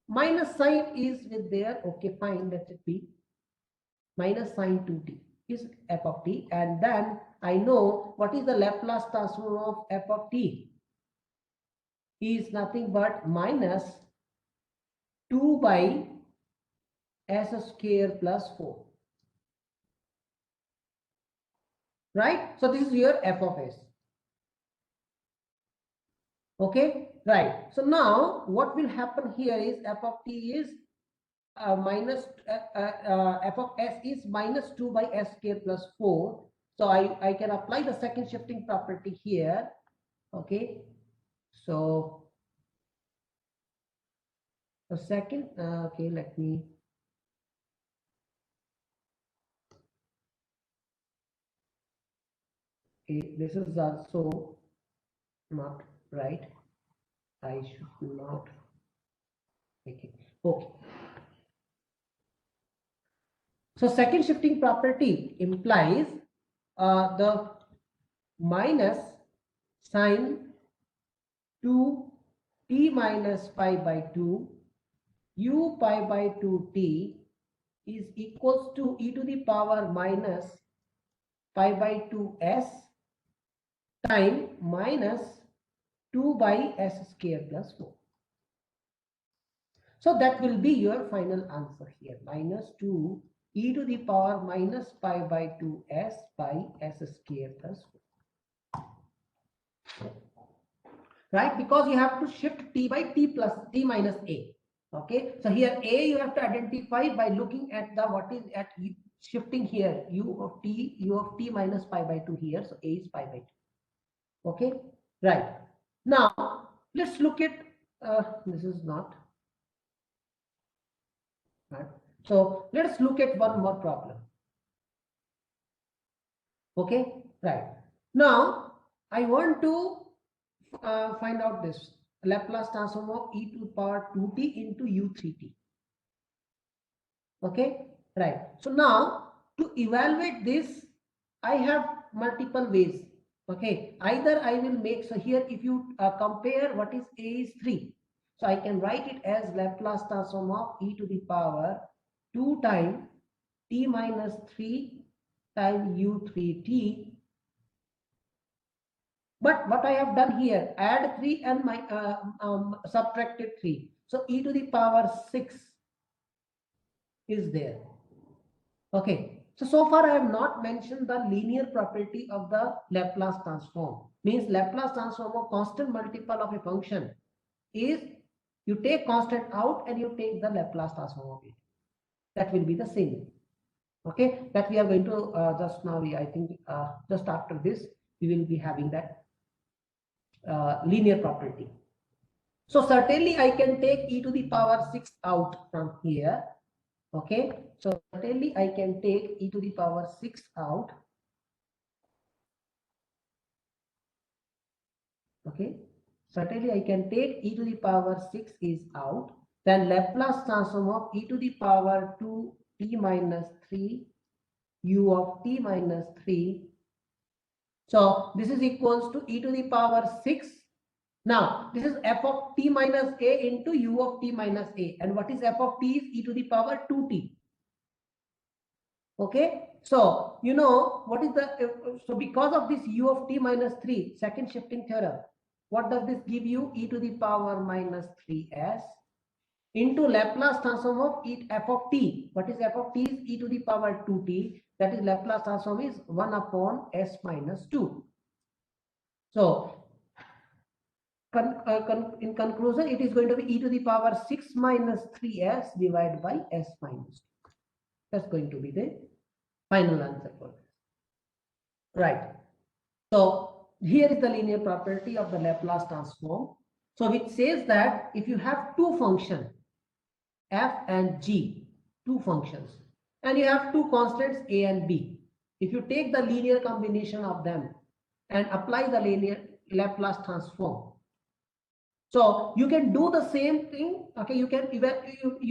Speaker 1: Minus sign is with there. Okay, fine, let it be. Minus sine 2t is f of t. And then I know what is the Laplace transform of f of t? Is nothing but minus 2 by s square plus 4. Right? So this is your f of s. Okay, right. So now what will happen here is f of t is f of s is minus 2 by s square plus 4. So I can apply the second shifting property here. Okay, so the second, okay, let me, okay, this is also not right. I should not make it. Okay. So second shifting property implies the minus sine 2 t minus pi by 2 u pi by 2t is equals to e to the power minus pi by 2s time minus 2 by s square plus 4. So that will be your final answer here, minus 2 e to the power minus pi by 2s by s square plus 4. Right, because you have to shift t by t plus t minus a. Okay, so here a you have to identify by looking at the what is at shifting here u of t minus pi by 2 here, so a is pi by 2. Okay, right. Now let's look at this is not right. So let's look at one more problem. Okay, right. Now I want to find out this Laplace transform of e to the power 2t into u3t. Okay, right. So now to evaluate this, I have multiple ways. Okay, either I will make, so here if you compare what is a is 3, so I can write it as Laplace transform of e to the power 2 times t minus 3 times u3t. But what I have done here, add 3 and my subtracted 3, so e to the power 6 is there. Okay, so far I have not mentioned the linear property of the Laplace transform. Means Laplace transform of constant multiple of a function is you take constant out and you take the Laplace transform of it. That will be the same. Okay, that we are going to just now, I think just after this we will be having that linear property. So certainly I can take e to the power 6 out from here. Okay, so certainly I can take e to the power 6 out. Okay, certainly I can take e to the power 6 is out. Then Laplace transform of e to the power 2 t minus 3 u of t minus 3. So this is equals to e to the power 6. Now this is f of t minus a into u of t minus a, and what is f of t is e to the power 2t. Okay, so you know what is the, so because of this u of t minus 3 second shifting theorem, what does this give you? E to the power minus 3s into Laplace transform of f of t. What is f of t? Is e to the power 2t. That is Laplace transform is 1 upon s minus 2. So in conclusion, it is going to be e to the power 6 minus 3s divided by s minus 2. That's going to be the final answer for this. Right. So here is the linear property of the Laplace transform. So which says that if you have two functions, f and g, two functions, and you have two constants a and b, if you take the linear combination of them and apply the linear Laplace transform, so you can do the same thing. Okay, you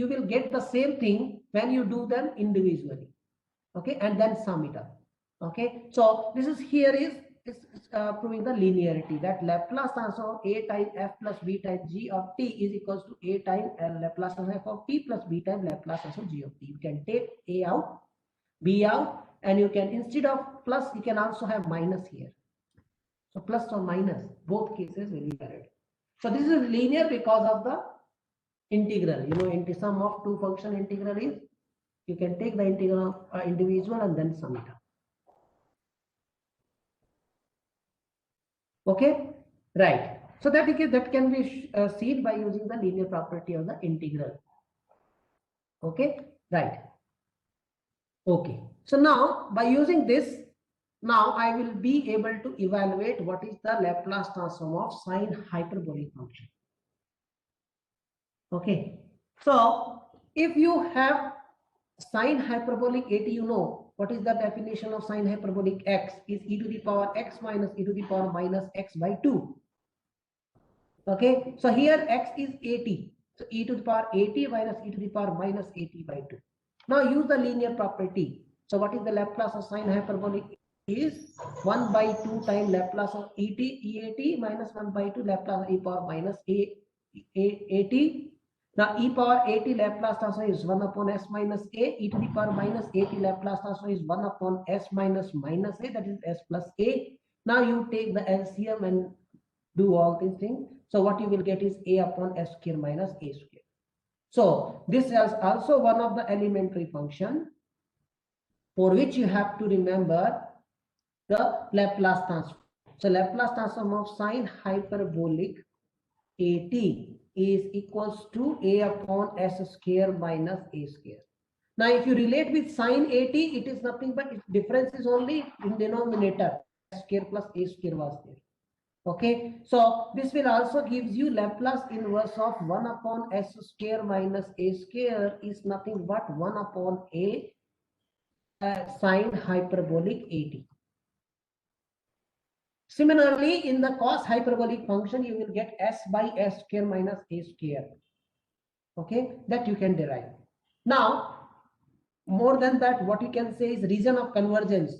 Speaker 1: will get the same thing when you do them individually. Okay, and then sum it up. Okay, so this is here is proving the linearity, that Laplace transform a times f plus b times g of t is equals to a times Laplace transform f of t plus b times Laplace transform g of t. You can take a out, b out, and you can, instead of plus, you can also have minus here. So plus or minus, both cases will be valid. So this is linear because of the integral. You know, into sum of two function integral is, you can take the integral of individual and then sum it up. Okay, right. So that can be seen by using the linear property of the integral. Okay, right. Okay. So now by using this, now I will be able to evaluate what is the Laplace transform of sine hyperbolic function. Okay. So if you have sine hyperbolic at, you know what is the definition of sine hyperbolic x is e to the power x minus e to the power minus x by 2. Okay, so here x is 80, so e to the power 80 minus e to the power minus 80 by 2. Now use the linear property. So what is the Laplace of sine hyperbolic is 1 by 2 times Laplace of EAT minus 1 by 2 Laplace e power minus AT. Now e power 80 Laplace transform is 1 upon s minus a, e to the power minus 80 Laplace transform is 1 upon s minus minus a, that is s plus a. Now you take the LCM and do all these things. So what you will get is a upon s square minus a square. So this is also one of the elementary function for which you have to remember the Laplace transform. So Laplace transform of sine hyperbolic at is equals to a upon s square minus a square. Now if you relate with sine at, it is nothing but its difference is only in denominator, s square plus a square was there. Okay, so this will also gives you Laplace inverse of 1 upon s square minus a square is nothing but 1 upon a sine hyperbolic at. Similarly, in the cos hyperbolic function, you will get s by s square minus a square. Okay, that you can derive. Now, more than that, what you can say is region of convergence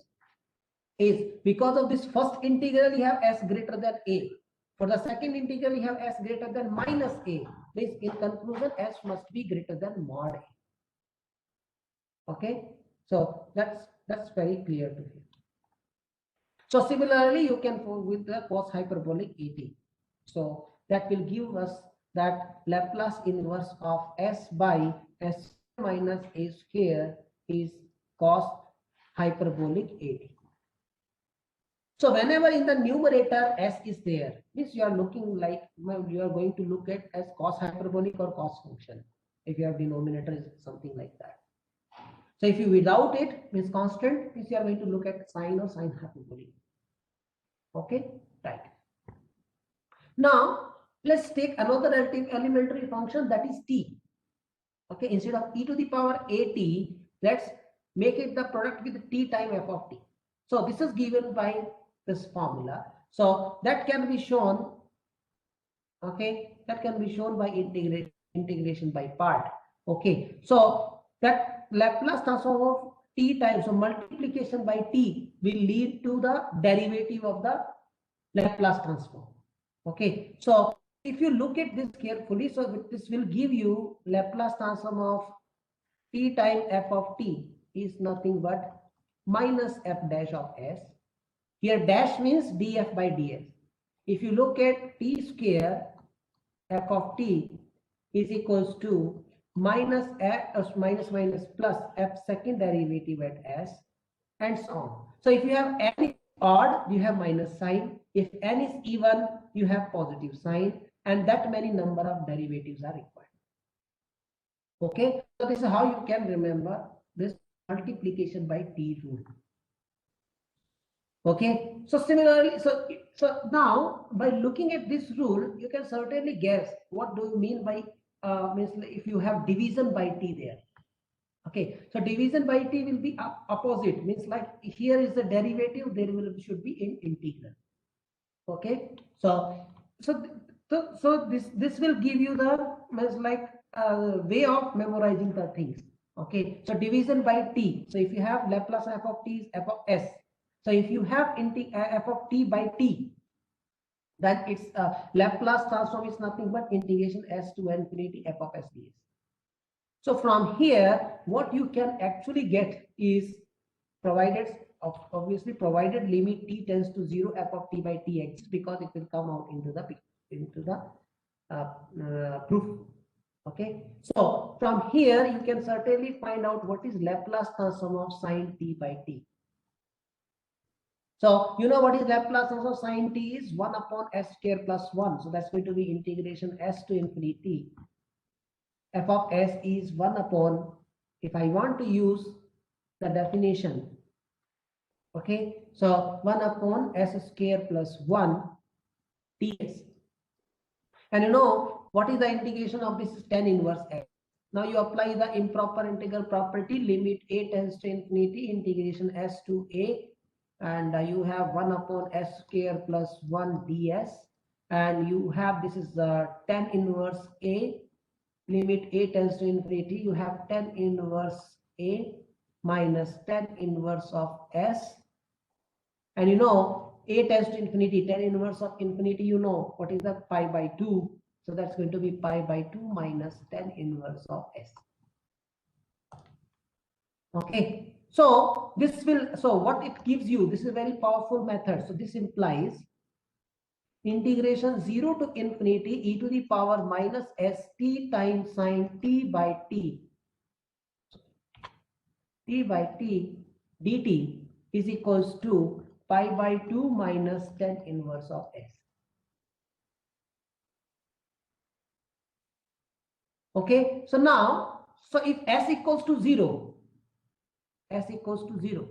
Speaker 1: is because of this first integral you have s greater than a. For the second integral you have s greater than minus a. Means in conclusion s must be greater than mod a. Okay, so that's very clear to you. So similarly you can prove with the cos hyperbolic at. So that will give us that Laplace inverse of s by s minus a square is cos hyperbolic at. So whenever in the numerator s is there, means you are looking like, you are going to look at as cos hyperbolic or cos function. If you have denominator is something like that. So if you without it means constant, means you are going to look at sine or sine hyperbolic. Okay, right. Now let's take another relative elementary function, that is t. Okay, instead of e to the power at, let's make it the product with t time f of t. So this is given by this formula. So that can be shown, okay, that can be shown by integration by part. Okay, so that Laplace transform of t times, so multiplication by t will lead to the derivative of the Laplace transform. Okay, so if you look at this carefully, so this will give you Laplace transform of t time f of t is nothing but minus f dash of s. Here dash means df by ds. If you look at t square f of t is equals to minus f minus minus plus f second derivative at s and so on. So if you have n is odd, you have minus sign. If n is even, you have positive sign, and that many number of derivatives are required. Okay, so this is how you can remember this multiplication by t rule. Okay, so similarly, so now by looking at this rule, you can certainly guess what do you mean by means if you have division by t there. Okay, so division by t will be opposite, means like here is the derivative, there will should be in integral. Okay, so this will give you the means like way of memorizing the things. Okay, so division by t. So if you have Laplace f of t is f of s. So if you have f of t by t, then its Laplace transform is nothing but integration s to infinity f of s ds. So from here, what you can actually get is provided, obviously provided limit t tends to 0, f of t by t exists, because it will come out into the proof. Okay, so from here you can certainly find out what is Laplace transform of sine t by t. So you know what is Laplace transform of sine t is 1 upon s square plus 1. So that's going to be integration s to infinity f of s is 1 upon, if I want to use the definition, okay, so 1 upon s square plus 1 ds. And you know what is the integration of this is tan inverse x. Now you apply the improper integral property, limit a tends to infinity, integration s to a, and you have 1 upon s square plus 1 ds, and you have this is the tan inverse a, limit a tends to infinity, you have tan inverse a minus tan inverse of s, and you know a tends to infinity, tan inverse of infinity, you know what is the pi by 2, so that's going to be pi by 2 minus tan inverse of s. Okay, so this will, so what it gives you, this is a very powerful method. So this implies integration 0 to infinity e to the power minus st times sine t by t by t dt is equals to pi by 2 minus tan inverse of s. Okay, so now, so if s equals to 0, s equals to 0,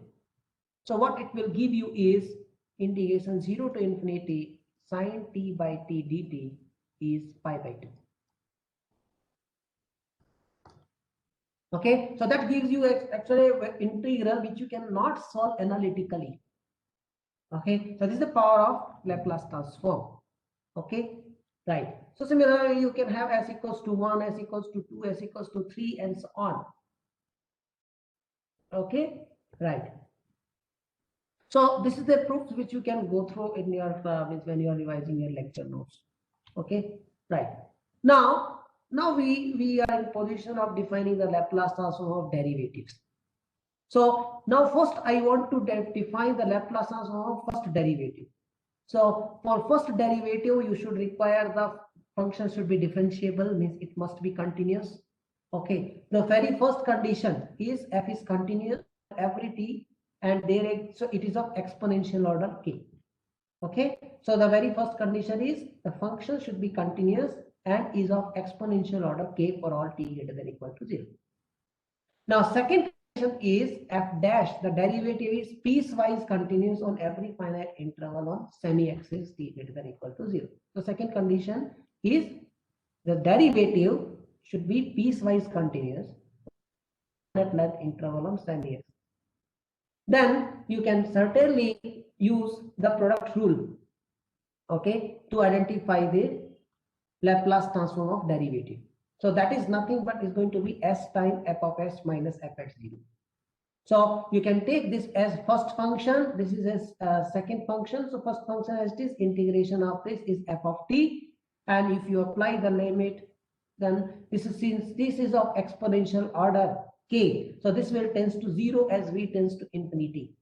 Speaker 1: so what it will give you is integration 0 to infinity sine t by t dt is pi by 2. Okay, so that gives you actually an integral which you cannot solve analytically. Okay, so this is the power of Laplace transform. Okay, right. So similarly, you can have s equals to 1, s equals to 2, s equals to 3, and so on. Okay, right. So this is the proofs which you can go through in your when you are revising your lecture notes. Okay, right. Now we are in position of defining the Laplace transform of derivatives. So now first I want to define the Laplace transform of first derivative. So for first derivative, you should require the function should be differentiable, means it must be continuous. Okay, the very first condition is f is continuous every t, and there so it is of exponential order k. Okay, so the very first condition is the function should be continuous and is of exponential order k for all t greater than equal to 0. Now second condition is f dash, the derivative is piecewise continuous on every finite interval on semi-axis t greater than equal to 0. The second condition is the derivative should be piecewise continuous at length interval on semi-axis. Then you can certainly use the product rule, okay, to identify the Laplace transform of derivative. So that is nothing but is going to be s times f of s minus fx0. So you can take this as first function, this is as second function. So first function as it is, integration of this is f of t, and if you apply the limit, then this is, since this is of exponential order k, so this will tends to 0 as v tends to infinity.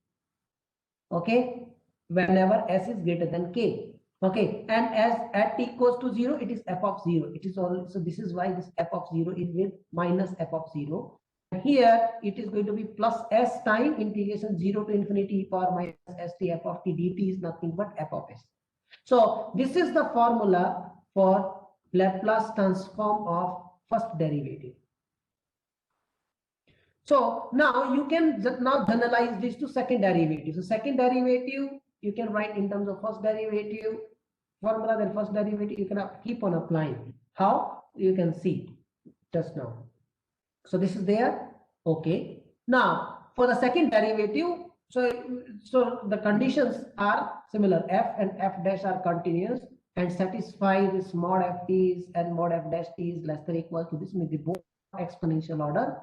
Speaker 1: Okay, whenever s is greater than k. Okay, and as at t equals to 0, it is f of 0. It is all, so this is why this f of 0 is with minus f of 0. Here it is going to be plus s time integration 0 to infinity power minus st f of t dt is nothing but f of s. So this is the formula for Laplace transform of first derivative. So now you can now generalize this to second derivative. So second derivative you can write in terms of first derivative formula, then first derivative you can keep on applying. How? You can see just now. So this is there. Okay. Now for the second derivative, so the conditions are similar. F and f dash are continuous and satisfy this mod f t is and mod f dash t is less than or equal to this, means the both exponential order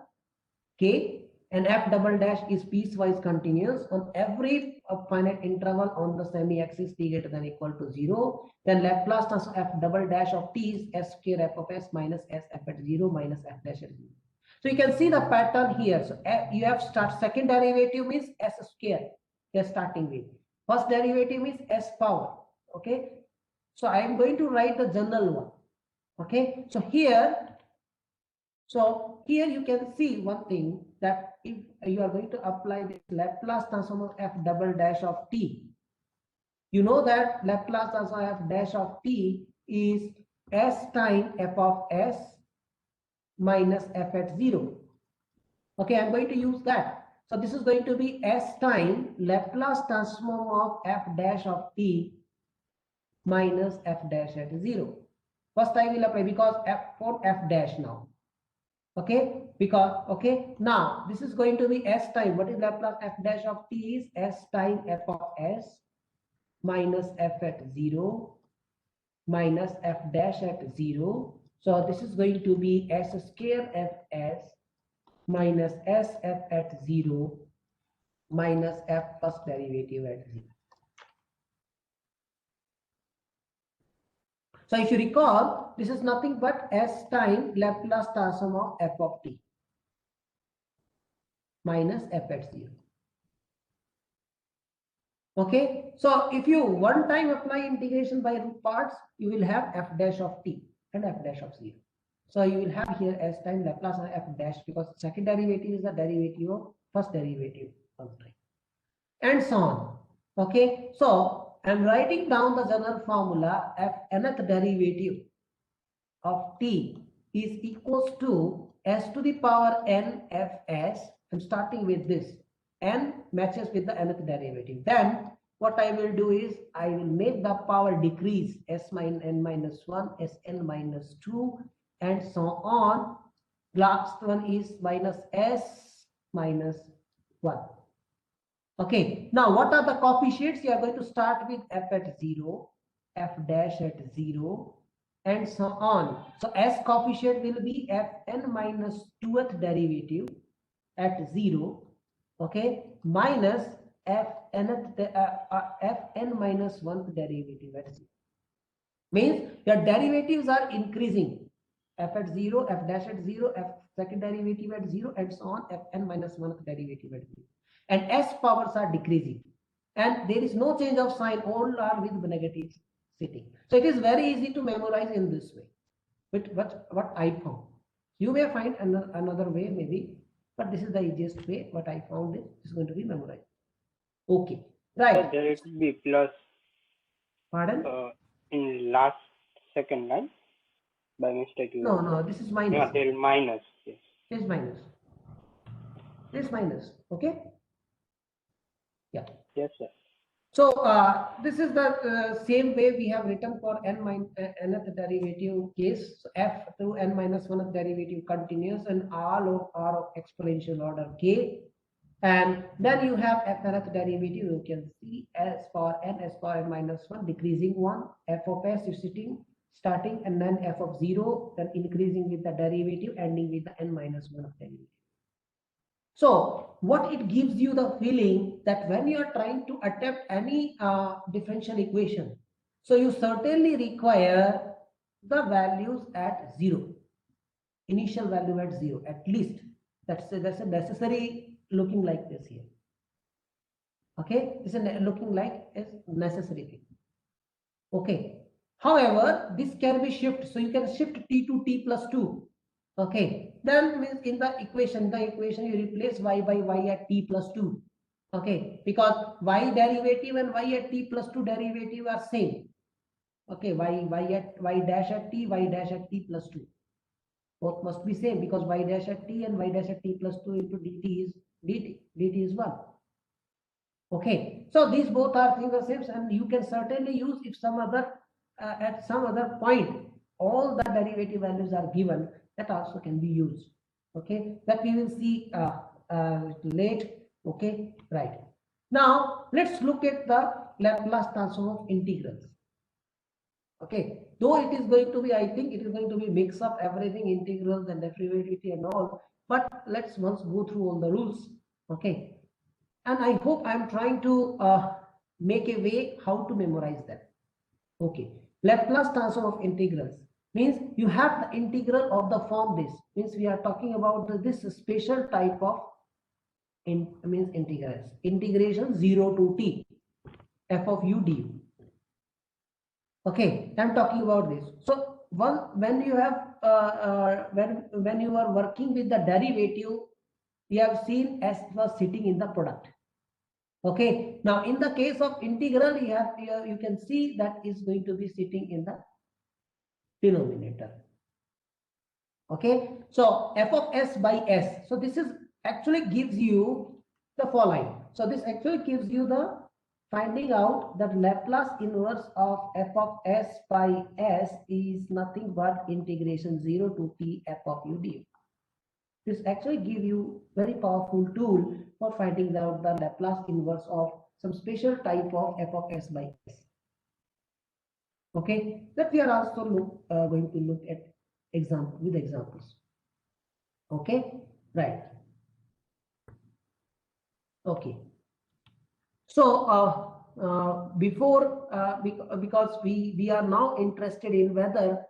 Speaker 1: k, and f double dash is piecewise continuous on every finite interval on the semi-axis t greater than or equal to 0. Then Laplace transform f double dash of t is s square f of s minus s f at 0 minus f dash at 0. So you can see the pattern here. So you have start second derivative means s square you're starting with. First derivative means s power. Okay. So I am going to write the general one. Okay. So here you can see one thing, that if you are going to apply this Laplace transform of f double dash of t, you know that Laplace transform of f dash of t is s time f of s minus f at 0. Okay, I'm going to use that. So this is going to be s time Laplace transform of f dash of t minus f dash at 0. First I will apply because f for f dash now. Okay, because okay, now this is going to be s time. What is Laplace f dash of t is s time f of s minus f at 0 minus f dash at 0. So this is going to be s square f s minus s f at 0 minus f first derivative at 0. So if you recall, this is nothing but s time Laplace transform of f of t minus f at 0. Okay, so if you one time apply integration by root parts, you will have f dash of t and f dash of 0. So you will have here s time Laplace of f dash, because second derivative is the derivative of first derivative of time, and so on. Okay, so I'm writing down the general formula. F nth derivative of t is equals to s to the power n f s. I'm starting with this. N matches with the nth derivative. Then what I will do is I will make the power decrease, s minus n minus 1, sn minus 2, and so on. Last one is minus s minus 1. Okay, now what are the coefficients? You are going to start with f at 0, f dash at 0, and so on. So s coefficient will be fn minus 2th derivative at 0, okay, minus fn minus 1th derivative at 0. Means your derivatives are increasing. F at 0, f dash at 0, f second derivative at 0, and so on, fn minus 1th derivative at 0. And s powers are decreasing. And there is no change of sign, all are with negative sitting. So it is very easy to memorize in this way. But what I found. You may find another way maybe, but this is the easiest way. What I found is going to be memorized. Okay, right.
Speaker 2: So there it will be plus.
Speaker 1: Pardon?
Speaker 2: In last second line, by mistake.
Speaker 1: No, this is minus.
Speaker 2: Yeah, there is minus. Yes.
Speaker 1: This is minus. This minus. Okay. Yeah.
Speaker 2: Yes, sir.
Speaker 1: So this is the same way we have written for nth derivative case. So f to n minus 1th derivative continuous, and all of r of exponential order k. And then you have f nth derivative. You can see s power n, s power n minus 1, decreasing 1. F of s is starting, and then f of 0, then increasing with the derivative, ending with the n minus 1 of derivative. So what it gives you the feeling that when you are trying to attempt any differential equation, so you certainly require the values at 0, initial value at 0 at least. That's a necessary looking like this here. Okay, this is looking like is necessary thing. Okay, however, this can be shifted, so you can shift t to t plus 2. Okay, then means in the equation you replace y by y at t plus 2. Okay, because y derivative and y at t plus 2 derivative are same. Okay, y dash at t plus 2. Both must be same because y dash at t and y dash at t plus 2 into dt is 1. Okay, so these both are things the same, and you can certainly use if some other at some other point all the derivative values are given, that also can be used. Okay, that we will see late. Okay, right. Now let's look at the Laplace transform of integrals. Okay, though it is going to be, I think it is going to be mix up everything, integrals and derivative and all, but let's once go through all the rules. Okay, and I hope I'm trying to make a way how to memorize that. Okay, Laplace transform of integrals means you have the integral of the form this, means we are talking about this special type of integrals, integration 0 to t f of u du. Okay, I'm talking about this. So when you have when you are working with the derivative, you have seen s was sitting in the product. Okay, now in the case of integral, you can see that is going to be sitting in the denominator. Okay, so f of s by s. So this is actually gives you the following. So this actually gives you the finding out that Laplace inverse of f of s by s is nothing but integration 0 to t f of u du. This actually give you very powerful tool for finding out the Laplace inverse of some special type of f of s by s. Okay, that we are also going to look at examples. Okay, right. Okay, so before because we are now interested in whether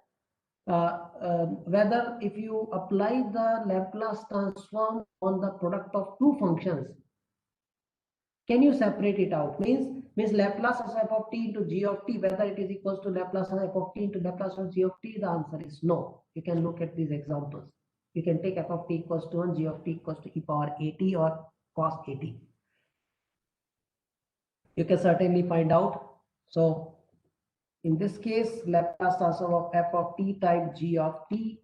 Speaker 1: if you apply the Laplace transform on the product of two functions, can you separate it out? Means Laplace of f of t into g of t, whether it is equals to Laplace of f of t into Laplace of g of t, the answer is no. You can look at these examples. You can take f of t equals to 1, g of t equals to e power at or cos at. You can certainly find out. So in this case, Laplace transform of f of t times g of t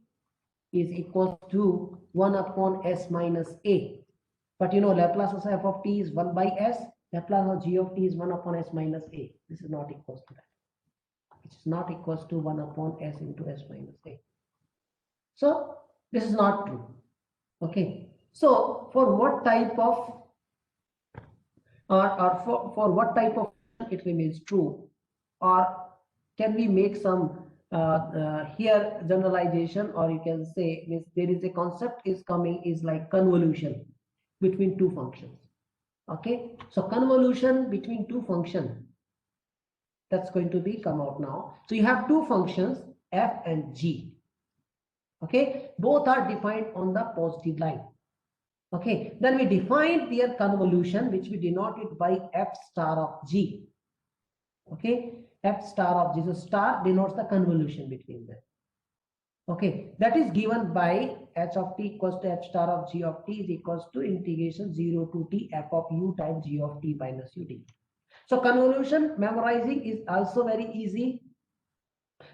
Speaker 1: is equal to 1 upon s minus a. But you know, Laplace of f of t is 1 by s. Laplace of g of t is 1 upon s minus a. This is not equal to that. It is not equal to 1 upon s into s minus a. So this is not true. Okay. So for what type of or for what type of it remains true, or can we make some here generalization, or you can say means there is a concept is coming is like convolution between two functions. Okay, so convolution between two functions, that's going to be come out now. So you have two functions f and g. Okay, both are defined on the positive line. Okay, then we define their convolution, which we denote it by f star of g. Okay, f star of g, so star denotes the convolution between them. Okay, that is given by h of t equals to f star of g of t is equals to integration 0 to t f of u times g of t minus ud. So convolution memorizing is also very easy.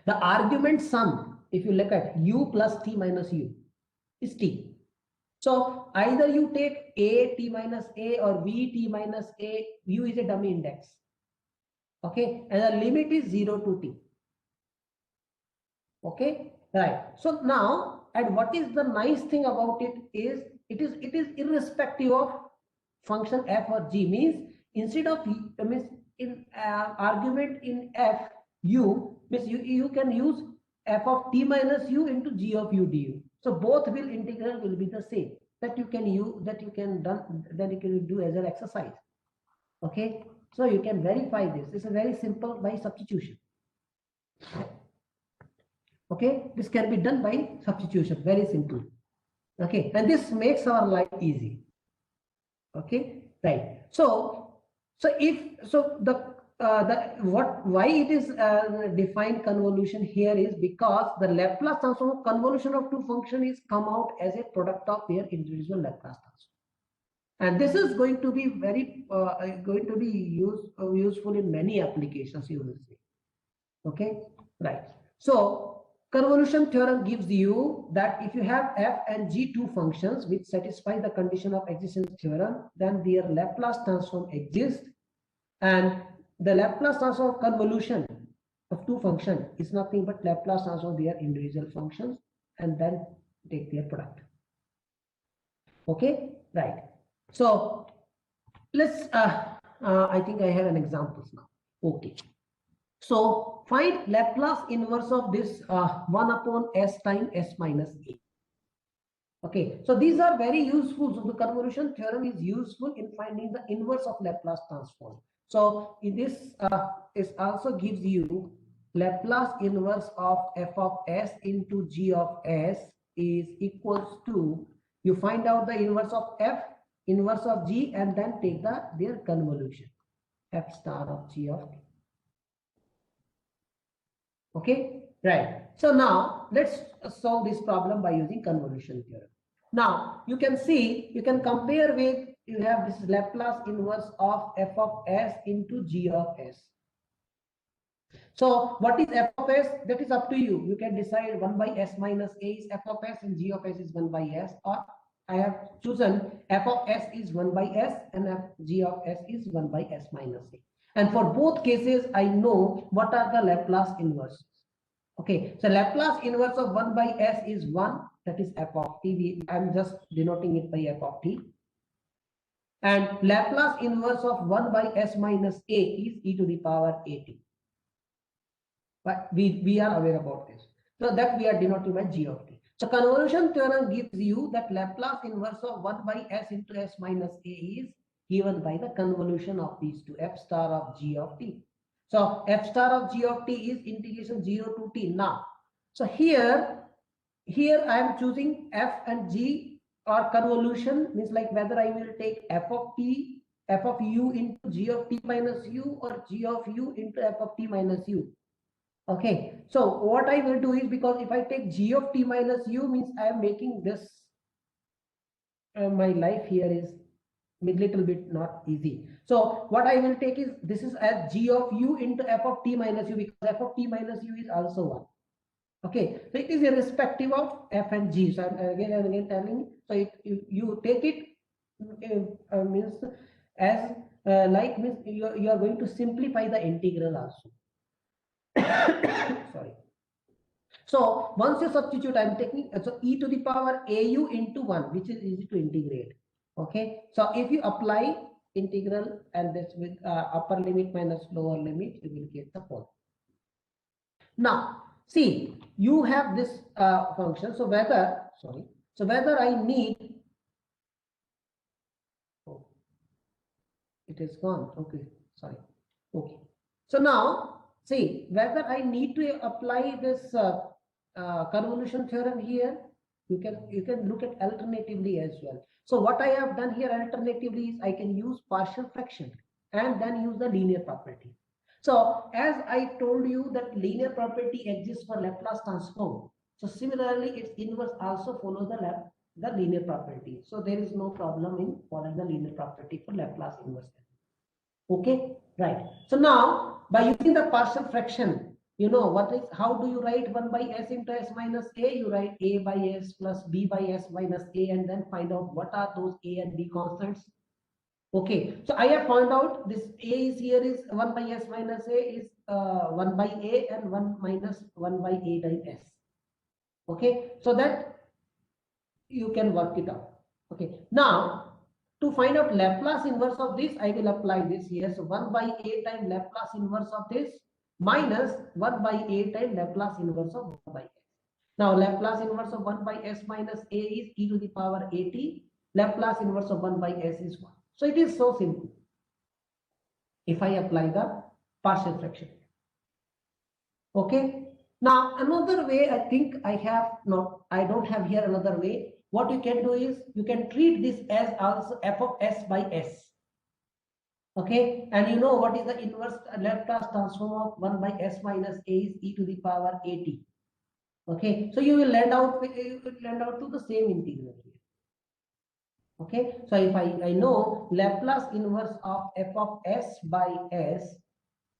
Speaker 1: The argument sum, if you look at u plus t minus u, is t. So either you take a t minus a or b t minus a, u is a dummy index. Okay, and the limit is 0 to t. Okay, right. So now, and what is the nice thing about it is it is irrespective of function f or g, means instead of means in argument in f u, means you can use f of t minus u into g of u du. So both will integral will be the same. That you can use, that you can do as an exercise. Okay, so you can verify this. This is very simple by substitution. Okay, this can be done by substitution, very simple. Okay, and this makes our life easy. Okay, right. So why it is defined convolution here is because the Laplace transform convolution of two functions is come out as a product of their individual Laplace transform, and this is going to be very useful in many applications, you will see. Okay, right. So Convolution theorem gives you that if you have f and g two functions which satisfy the condition of existence theorem, then their Laplace transform exists, and the Laplace transform of convolution of two functions is nothing but Laplace transform of their individual functions and then take their product. Okay, right. So let's I think I have an example now. Okay, so find Laplace inverse of this 1 upon s times s minus a. Okay, so these are very useful. So the convolution theorem is useful in finding the inverse of Laplace transform. So in this is also gives you Laplace inverse of f of s into g of s is equals to, you find out the inverse of f, inverse of g, and then take their convolution, f star of g of t. Okay, right. So now let's solve this problem by using convolution theorem. Now you can see, you can compare with, you have this Laplace inverse of f of s into g of s. So what is f of s? That is up to you. You can decide 1 by s minus a is f of s and g of s is 1 by s, or I have chosen f of s is 1 by s and g of s is 1 by s minus a. And for both cases, I know what are the Laplace inverses. Okay, so Laplace inverse of 1 by s is 1, that is f of t. I'm just denoting it by f of t. And Laplace inverse of 1 by s minus a is e to the power at. But we are aware about this. So that we are denoting by g of t. So convolution theorem gives you that Laplace inverse of 1 by s into s minus a is given by the convolution of these two, f star of g of t. So f star of g of t is integration 0 to t now. So here I am choosing f and g, or convolution means like whether I will take f of t, f of u into g of t minus u, or g of u into f of t minus u. Okay, so what I will do is, because if I take g of t minus u means I am making this, my life here is little bit not easy. So what I will take is, this is as g of u into f of t minus u, because f of t minus u is also 1. Okay, so it is irrespective of f and g. So I'm again and again telling you. So you take it means as like means you are going to simplify the integral also. Sorry. So once you substitute, I'm taking so e to the power au into 1, which is easy to integrate. Okay, so if you apply integral and this with upper limit minus lower limit, you will get the following. Now see, you have this function. So whether I need, oh, it is gone. Okay, sorry. Okay, so now see, whether I need to apply this convolution theorem here, you can look at alternatively as well. So what I have done here alternatively is I can use partial fraction and then use the linear property. So as I told you that linear property exists for Laplace transform, so similarly its inverse also follows the linear property. So there is no problem in following the linear property for Laplace inverse. Okay, right. So now by using the partial fraction, you know what is, how do you write 1 by s into s minus a? You write a by s plus b by s minus a, and then find out what are those a and b constants. Okay, so I have found out this a is here is 1 by s minus a is 1 by a and 1 minus 1 by a times s. Okay, so that you can work it out. Okay, now to find out Laplace inverse of this, I will apply this here. So 1 by a times Laplace inverse of this minus 1 by a times Laplace inverse of 1 by s. Now Laplace inverse of 1 by s minus a is e to the power at. Laplace inverse of 1 by s is 1. So it is so simple if I apply the partial fraction. Okay. Now another way, I think I don't have here another way. What you can do is you can treat this as also f of s by s. Okay, and you know what is the inverse Laplace transform of 1 by s minus a is e to the power at. Okay, so you will land out to the same integral here. Okay, so if I know Laplace inverse of f of s by s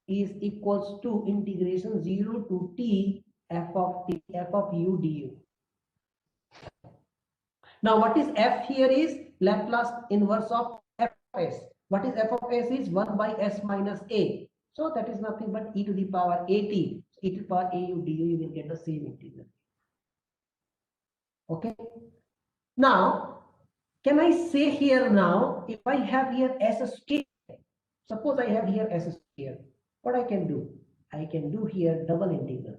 Speaker 1: is equals to integration 0 to t f of t, f of u du. Now what is f here is Laplace inverse of f of s. What is f of s is 1 by s minus a. So that is nothing but e to the power at. E to the power au du, you will get the same integral. Okay. Now, can I say here now, if I have here s square, suppose I have here s square, what I can do? I can do here double integral.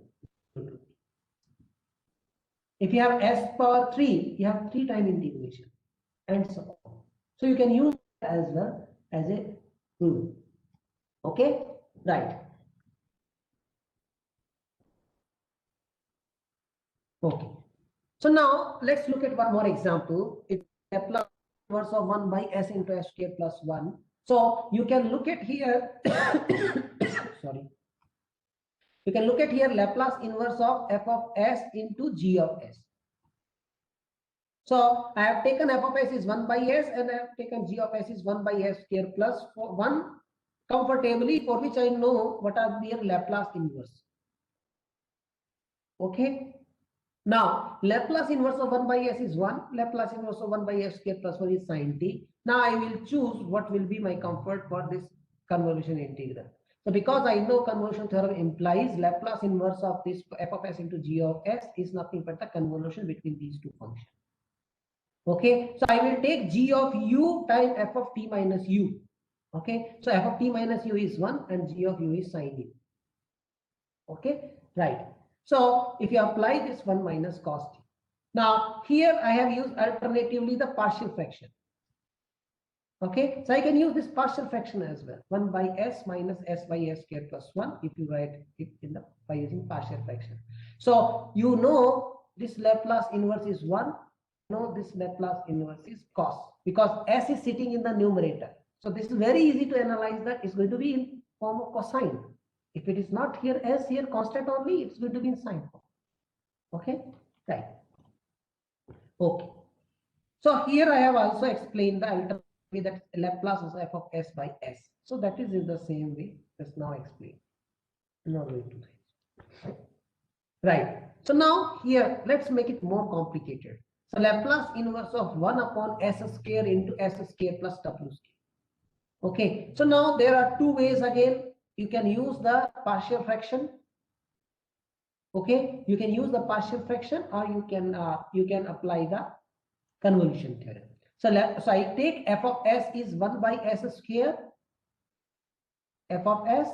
Speaker 1: If you have s power 3, you have 3 time integration and so on. So you can use as well as a rule. Okay, right. Okay. So now let's look at one more example. If Laplace inverse of 1 by s into s square plus 1. So you can look at here, sorry. You can look at here Laplace inverse of f of s into g of s. So I have taken f of s is 1 by s and I have taken g of s is 1 by s square plus 1 comfortably, for which I know what are their Laplace inverse. Okay. Now, Laplace inverse of 1 by s is 1. Laplace inverse of 1 by s square plus 1 is sin t. Now, I will choose what will be my comfort for this convolution integral. So, because I know convolution theorem implies Laplace inverse of this f of s into g of s is nothing but the convolution between these two functions. Okay. So, I will take g of u times f of t minus u. Okay. So, f of t minus u is 1 and g of u is sin u. Okay. Right. So if you apply this 1 minus cos t. Now here I have used alternatively the partial fraction. Okay, so I can use this partial fraction as well. 1 by s minus s by s square plus 1 if you write it in the by using partial fraction. So you know this Laplace inverse is 1. No, this Laplace inverse is cos, because s is sitting in the numerator. So this is very easy to analyze that. It's going to be in form of cosine. If it is not here s here constant only, it's going to be in sine form. Okay, right. Okay. So here I have also explained the alternative that Laplace is f of s by s. So that is in the same way. Let's now explain. Not going to this. Right. So now here let's make it more complicated. So Laplace inverse of 1 upon s square into s square plus w square. Okay. So now there are two ways again. You can use the partial fraction. Okay, you can use the partial fraction, or you can apply the convolution theorem. So I take f of s is 1 by s square, f of s,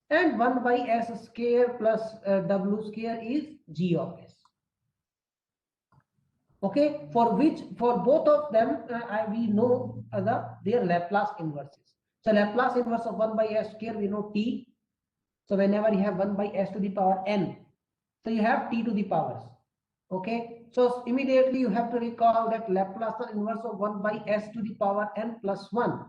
Speaker 1: and 1 by s square plus w square is g of s. Okay, for both of them we know their Laplace inverses. So Laplace inverse of 1 by s square we know t. So whenever you have 1 by s to the power n, so you have t to the powers. Okay, so immediately you have to recall that Laplace inverse of 1 by s to the power n plus 1.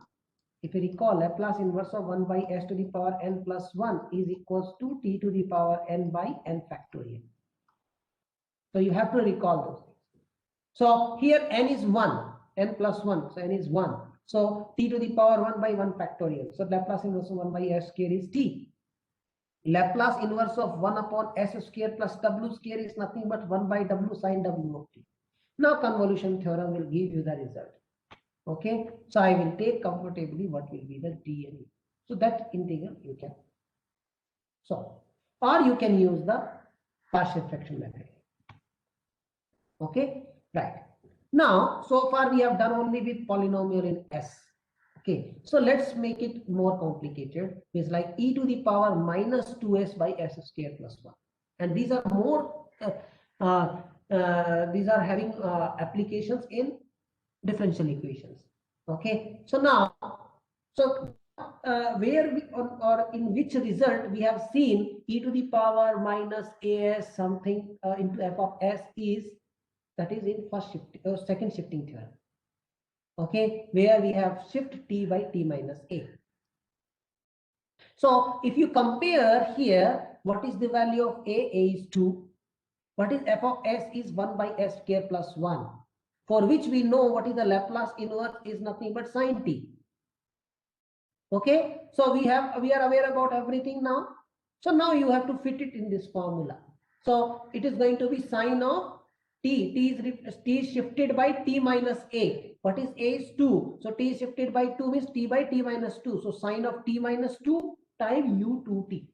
Speaker 1: If you recall, Laplace inverse of 1 by s to the power n plus 1 is equals to t to the power n by n factorial. So you have to recall those things. So here n is 1, n plus 1, so n is 1. So t to the power 1 by 1 factorial. So Laplace inverse of 1 by s square is t. Laplace inverse of 1 upon s square plus w square is nothing but 1 by w sine w of t. Now convolution theorem will give you the result. Okay, so I will take comfortably what will be the d and e. So that integral you can solve, or you can use the partial fraction method. Okay, right. Now so far we have done only with polynomial in s. Okay, so let's make it more complicated. It's like e to the power minus 2s by s square plus 1. And these are more, these are having applications in differential equations. Okay, so now, where we, or in which result we have seen e to the power minus as something into f of s is, that is in second shifting theorem. Okay, where we have shift t by t minus a. So if you compare here, what is the value of a is 2. What is f of s is 1 by s square plus 1, for which we know what is the Laplace inverse is nothing but sin t. Okay, so we are aware about everything now. So now you have to fit it in this formula. So it is going to be sine of t. T is shifted by t minus a. What is a is 2. So t is shifted by 2 means t by t minus 2. So sine of t minus 2 times u2t.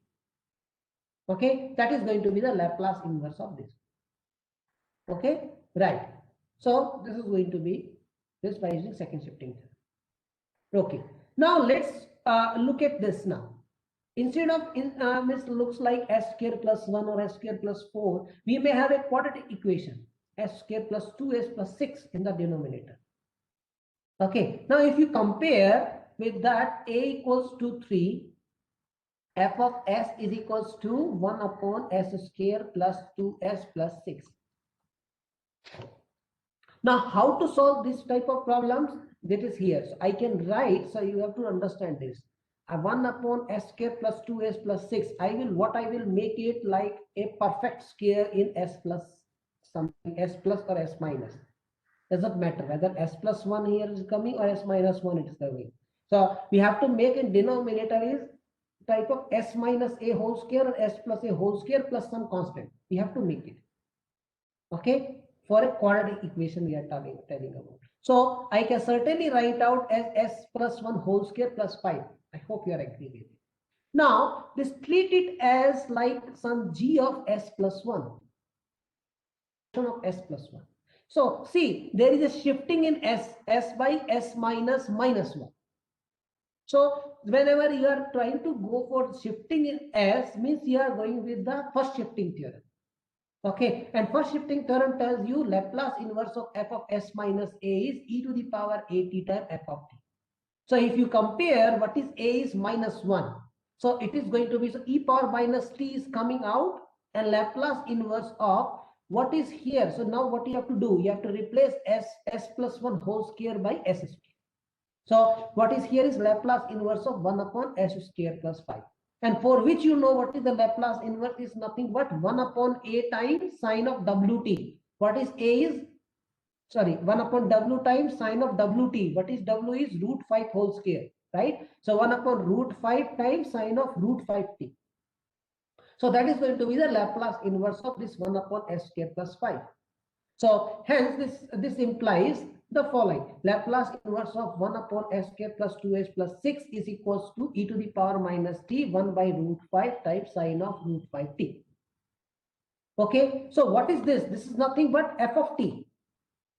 Speaker 1: Okay, that is going to be the Laplace inverse of this. Okay, right. So this is going to be this by using second shifting theorem. Okay, now let's look at this now. Instead of this looks like s square plus 1 or s square plus 4, we may have a quadratic equation s square plus 2s plus 6 in the denominator. Okay, now if you compare with that, a equals to 3, f of s is equals to 1 upon s square plus 2s plus 6. Now, how to solve this type of problems? That is here. So I can write, so you have to understand this. 1 upon s square plus 2s plus 6. I will make it like a perfect square in s plus something, s plus or s minus. Doesn't matter whether s plus 1 here is coming or s minus 1 it is coming. So we have to make a denominator is type of s minus a whole square or s plus a whole square plus some constant. We have to make it. Okay, for a quadratic equation we are telling about. So I can certainly write out as s plus 1 whole square plus 5. I hope you are agree with it. Now this treat it as like some g of s plus 1. Of s plus 1. So see, there is a shifting in s by s minus minus 1. So whenever you are trying to go for shifting in s, means you are going with the first shifting theorem. Okay, and first shifting theorem tells you Laplace inverse of f of s minus a is e to the power a t times f of t. So if you compare what is a is minus 1. So it is going to be, so e power minus t is coming out and Laplace inverse of what is here. So now what you have to do, you have to replace s plus 1 whole square by s square. So what is here is Laplace inverse of 1 upon s square plus 5. And for which you know what is the Laplace inverse is nothing but 1 upon a times sine of wt. What is a is, sorry, 1 upon w times sine of wt. What is w is root 5 whole square, right? So 1 upon root 5 times sine of root 5t. So that is going to be the Laplace inverse of this 1 upon s square plus 5. So hence this implies the following: Laplace inverse of 1 upon s square plus 2s plus 6 is equals to e to the power minus t 1 by root 5 times sine of root 5t. Okay, so what is this? This is nothing but f of t.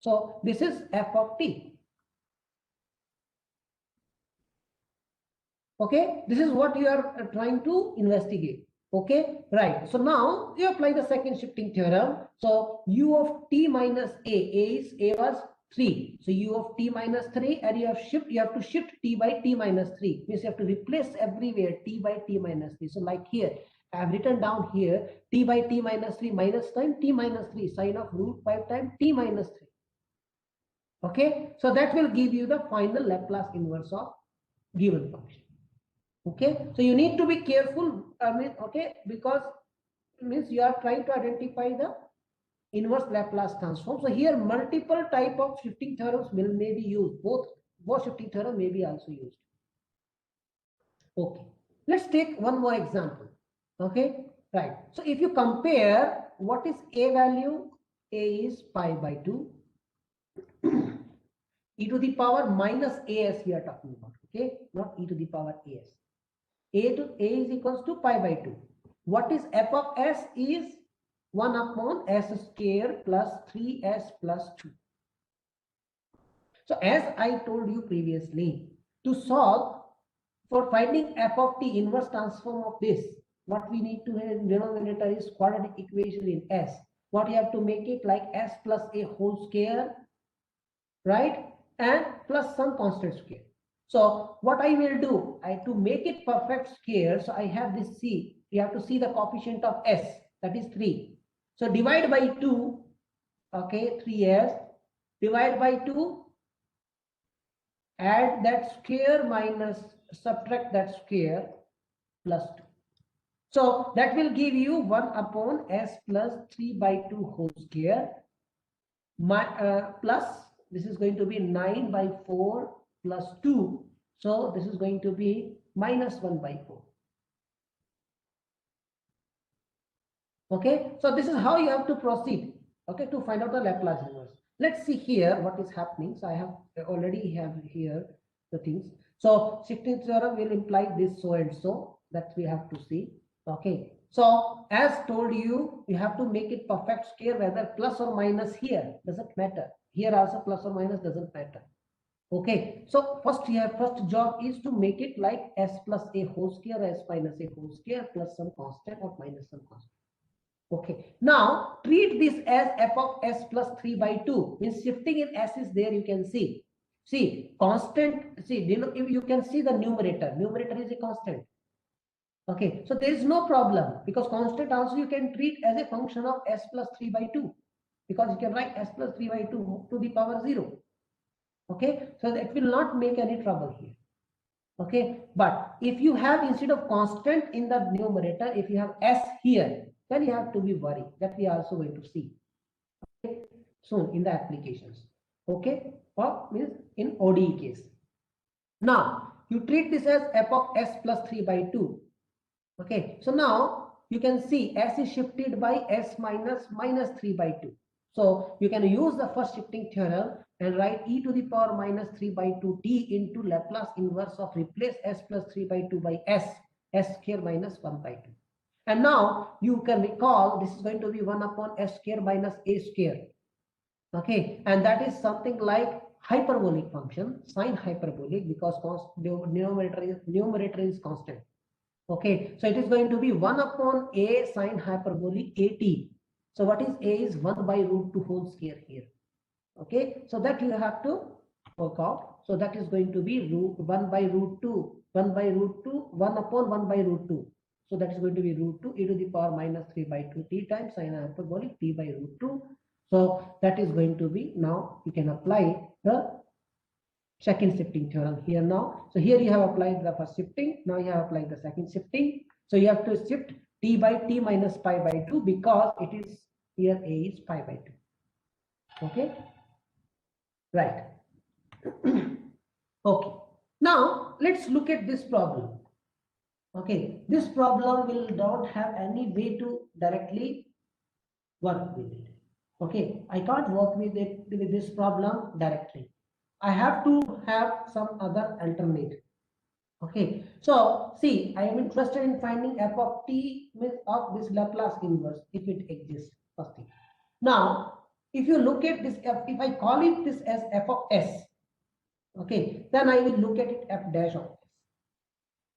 Speaker 1: So this is f of t. Okay, this is what you are trying to investigate. Okay, right. So now you apply the second shifting theorem. So u of t minus a was 3. So u of t minus 3, and you have to shift t by t minus 3. Means you have to replace everywhere t by t minus 3. So like here, I have written down here t by t minus 3 minus time t minus 3 sine of root 5 times t minus 3. Okay, so that will give you the final Laplace inverse of given function. Okay, so you need to be careful. Okay, because means you are trying to identify the inverse Laplace transform. So here multiple type of shifting theorems may be used. Both shifting theorem may be also used. Okay, let's take one more example. Okay, right. So if you compare what is a value, a is pi by 2. E to the power minus as we are talking about. Okay, not e to the power as. A is equals to pi by 2. What is f of s is 1 upon s square plus 3s plus 2. So as I told you previously, to solve for finding f of t inverse transform of this, what we need to have in denominator is quadratic equation in s. What you have to make it like s plus a whole square, right? And plus some constant square. So what I will do, to make it perfect square, so I have this c. You have to see the coefficient of s, that is 3. So divide by 2, okay, 3s, divide by 2, add that square minus subtract that square plus 2. So that will give you 1 upon s plus 3 by 2 whole square, plus this is going to be 9 by 4 plus 2. So this is going to be minus 1 by 4. Okay, so this is how you have to proceed, okay, to find out the Laplace inverse. Let's see here what is happening. So I have already have here the things. So shifting theorem will imply this so and so, that we have to see. Okay, so as told you, you have to make it perfect square, whether plus or minus here doesn't matter. Here also plus or minus doesn't matter. Okay, so first job is to make it like s plus a whole square, s minus a whole square, plus some constant or minus some constant. Okay, now treat this as f of s plus 3 by 2. Means shifting in s is there, you can see. See, constant, see, you can see the numerator. Numerator is a constant. Okay, so there is no problem, because constant also you can treat as a function of s plus 3 by 2. Because you can write s plus 3 by 2 to the power 0. Okay, so that will not make any trouble here. Okay, but if you have, instead of constant in the numerator, if you have s here, then you have to be worried. That we are also going to see, okay, soon in the applications. Okay, or means in ODE case. Now you treat this as f of s plus 3 by 2. Okay, so now you can see s is shifted by s minus 3 by 2. So you can use the first shifting theorem and write e to the power minus 3 by 2 t into Laplace inverse of replace s plus 3 by 2 by s square minus 1 by 2. And now you can recall this is going to be 1 upon s square minus a square. Okay, and that is something like hyperbolic function, sine hyperbolic, because numerator is constant. Okay, so it is going to be 1 upon a sine hyperbolic at. So what is a is 1 by root 2 whole square here. Okay, so that you have to work out. So that is going to be 1 by root 2, 1 by root 2, 1 upon 1 by root 2. So that is going to be root 2 e to the power minus 3 by 2 t times sine hyperbolic t by root 2. So that is going to be, now you can apply the second shifting theorem here now. So here you have applied the first shifting. Now you have applied the second shifting. So you have to shift t by t minus pi by 2, because it is here a is pi by 2. Okay, right. Okay, now let's look at this problem. Okay, this problem will not have any way to directly work with it. Okay, I can't work with it with this problem directly. I have to have some other alternative. Okay, so see, I am interested in finding f of t of this Laplace inverse if it exists. First thing. Now, if you look at this, if I call it this as f of s, okay, then I will look at it f dash of s.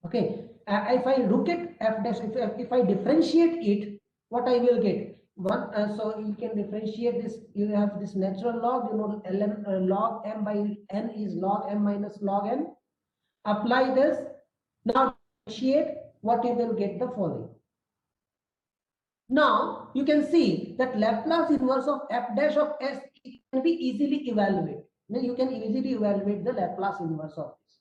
Speaker 1: Okay, if I look at f dash, if I differentiate it, what I will get? One, so you can differentiate this. You have this natural log, you know, ln log m by n is log m minus log n. Apply this. Now differentiate, what you will get the following. Now you can see that Laplace inverse of f dash of s can be easily evaluated. You can easily evaluate the Laplace inverse of this.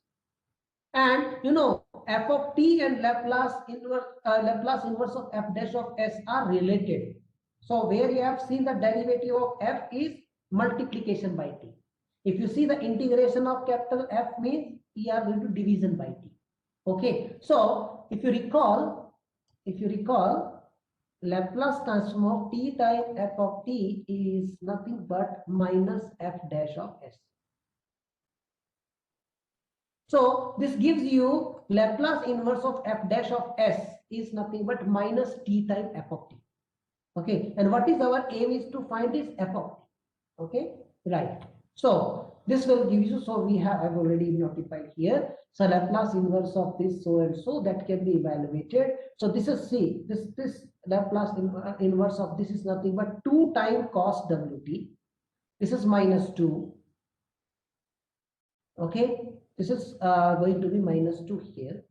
Speaker 1: And you know, f of t and Laplace inverse of f dash of s are related. So where you have seen the derivative of f is multiplication by t. If you see the integration of capital F means you are going to division by t. Okay, so if you recall, Laplace transform of t times f of t is nothing but minus f dash of s. So this gives you Laplace inverse of f dash of s is nothing but minus t times f of t. Okay, and what is our aim is to find this f of t. Okay, right. So this will give you, so we have, I've already notified here. So Laplace inverse of this so and so, that can be evaluated. So this is, see, this Laplace inverse of this is nothing but 2 times cos wt. This is minus 2. Okay, this is going to be minus 2 here.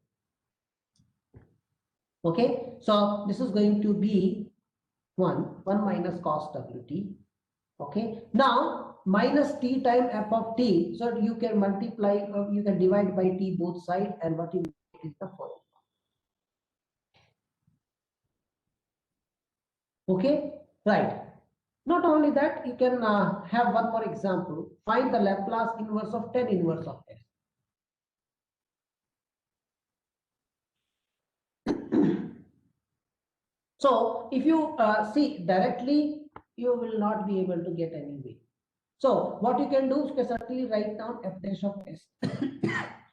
Speaker 1: Okay, so this is going to be 1 minus cos wt. Okay, now minus t times f of t, so you can multiply, you can divide by t both sides, and what you get is the following. Okay, right. Not only that, you can have one more example. Find the Laplace inverse of tan inverse of s. So if you see directly, you will not be able to get any way. So what you can do is you can certainly write down f dash of s.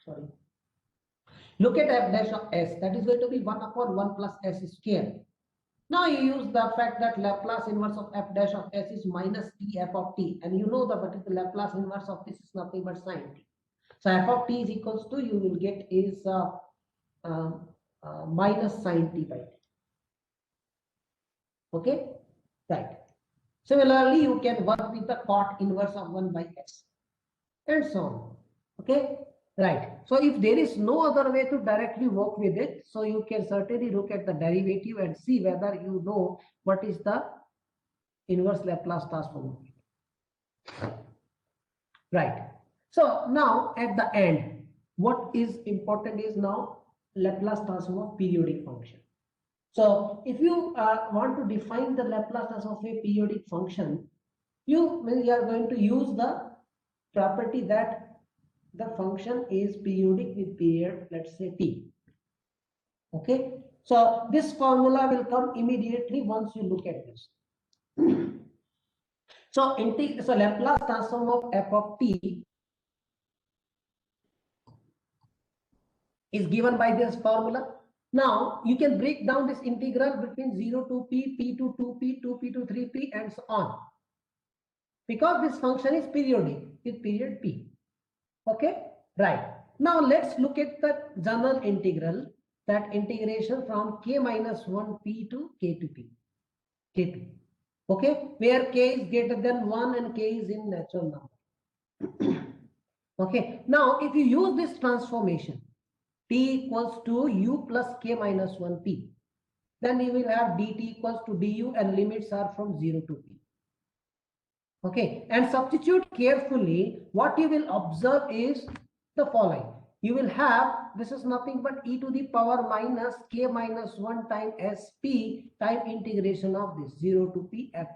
Speaker 1: Sorry. Look at f dash of s. That is going to be 1 upon 1 plus s square. Now you use the fact that Laplace inverse of f dash of s is minus t f of t, and you know that what is the Laplace inverse of this is nothing but sine t. So f of t is equals to, you will get is minus sine t by t. Okay, right. Similarly, you can work with the cot inverse of 1 by s and so on. Okay, right. So if there is no other way to directly work with it, so you can certainly look at the derivative and see whether you know what is the inverse Laplace transform. Right. So now at the end, what is important is now Laplace transform of periodic function. So if you want to define the Laplace transform of a periodic function, you are going to use the property that the function is periodic with period, let's say t. Okay. So this formula will come immediately once you look at this. So Laplace transform of f of t is given by this formula. Now you can break down this integral between 0 to p, p to 2p, 2p to 3p, and so on. Because this function is periodic with period p. Okay, right. Now let's look at the general integral, that integration from k minus 1p to k to p, k2. Okay, where k is greater than 1 and k is in natural number. Okay, now if you use this transformation, t equals to u plus k minus 1p, then you will have dt equals to du, and limits are from 0 to p. Okay, and substitute carefully. What you will observe is the following. You will have, this is nothing but e to the power minus k minus 1 time sp time integration of this 0 to p f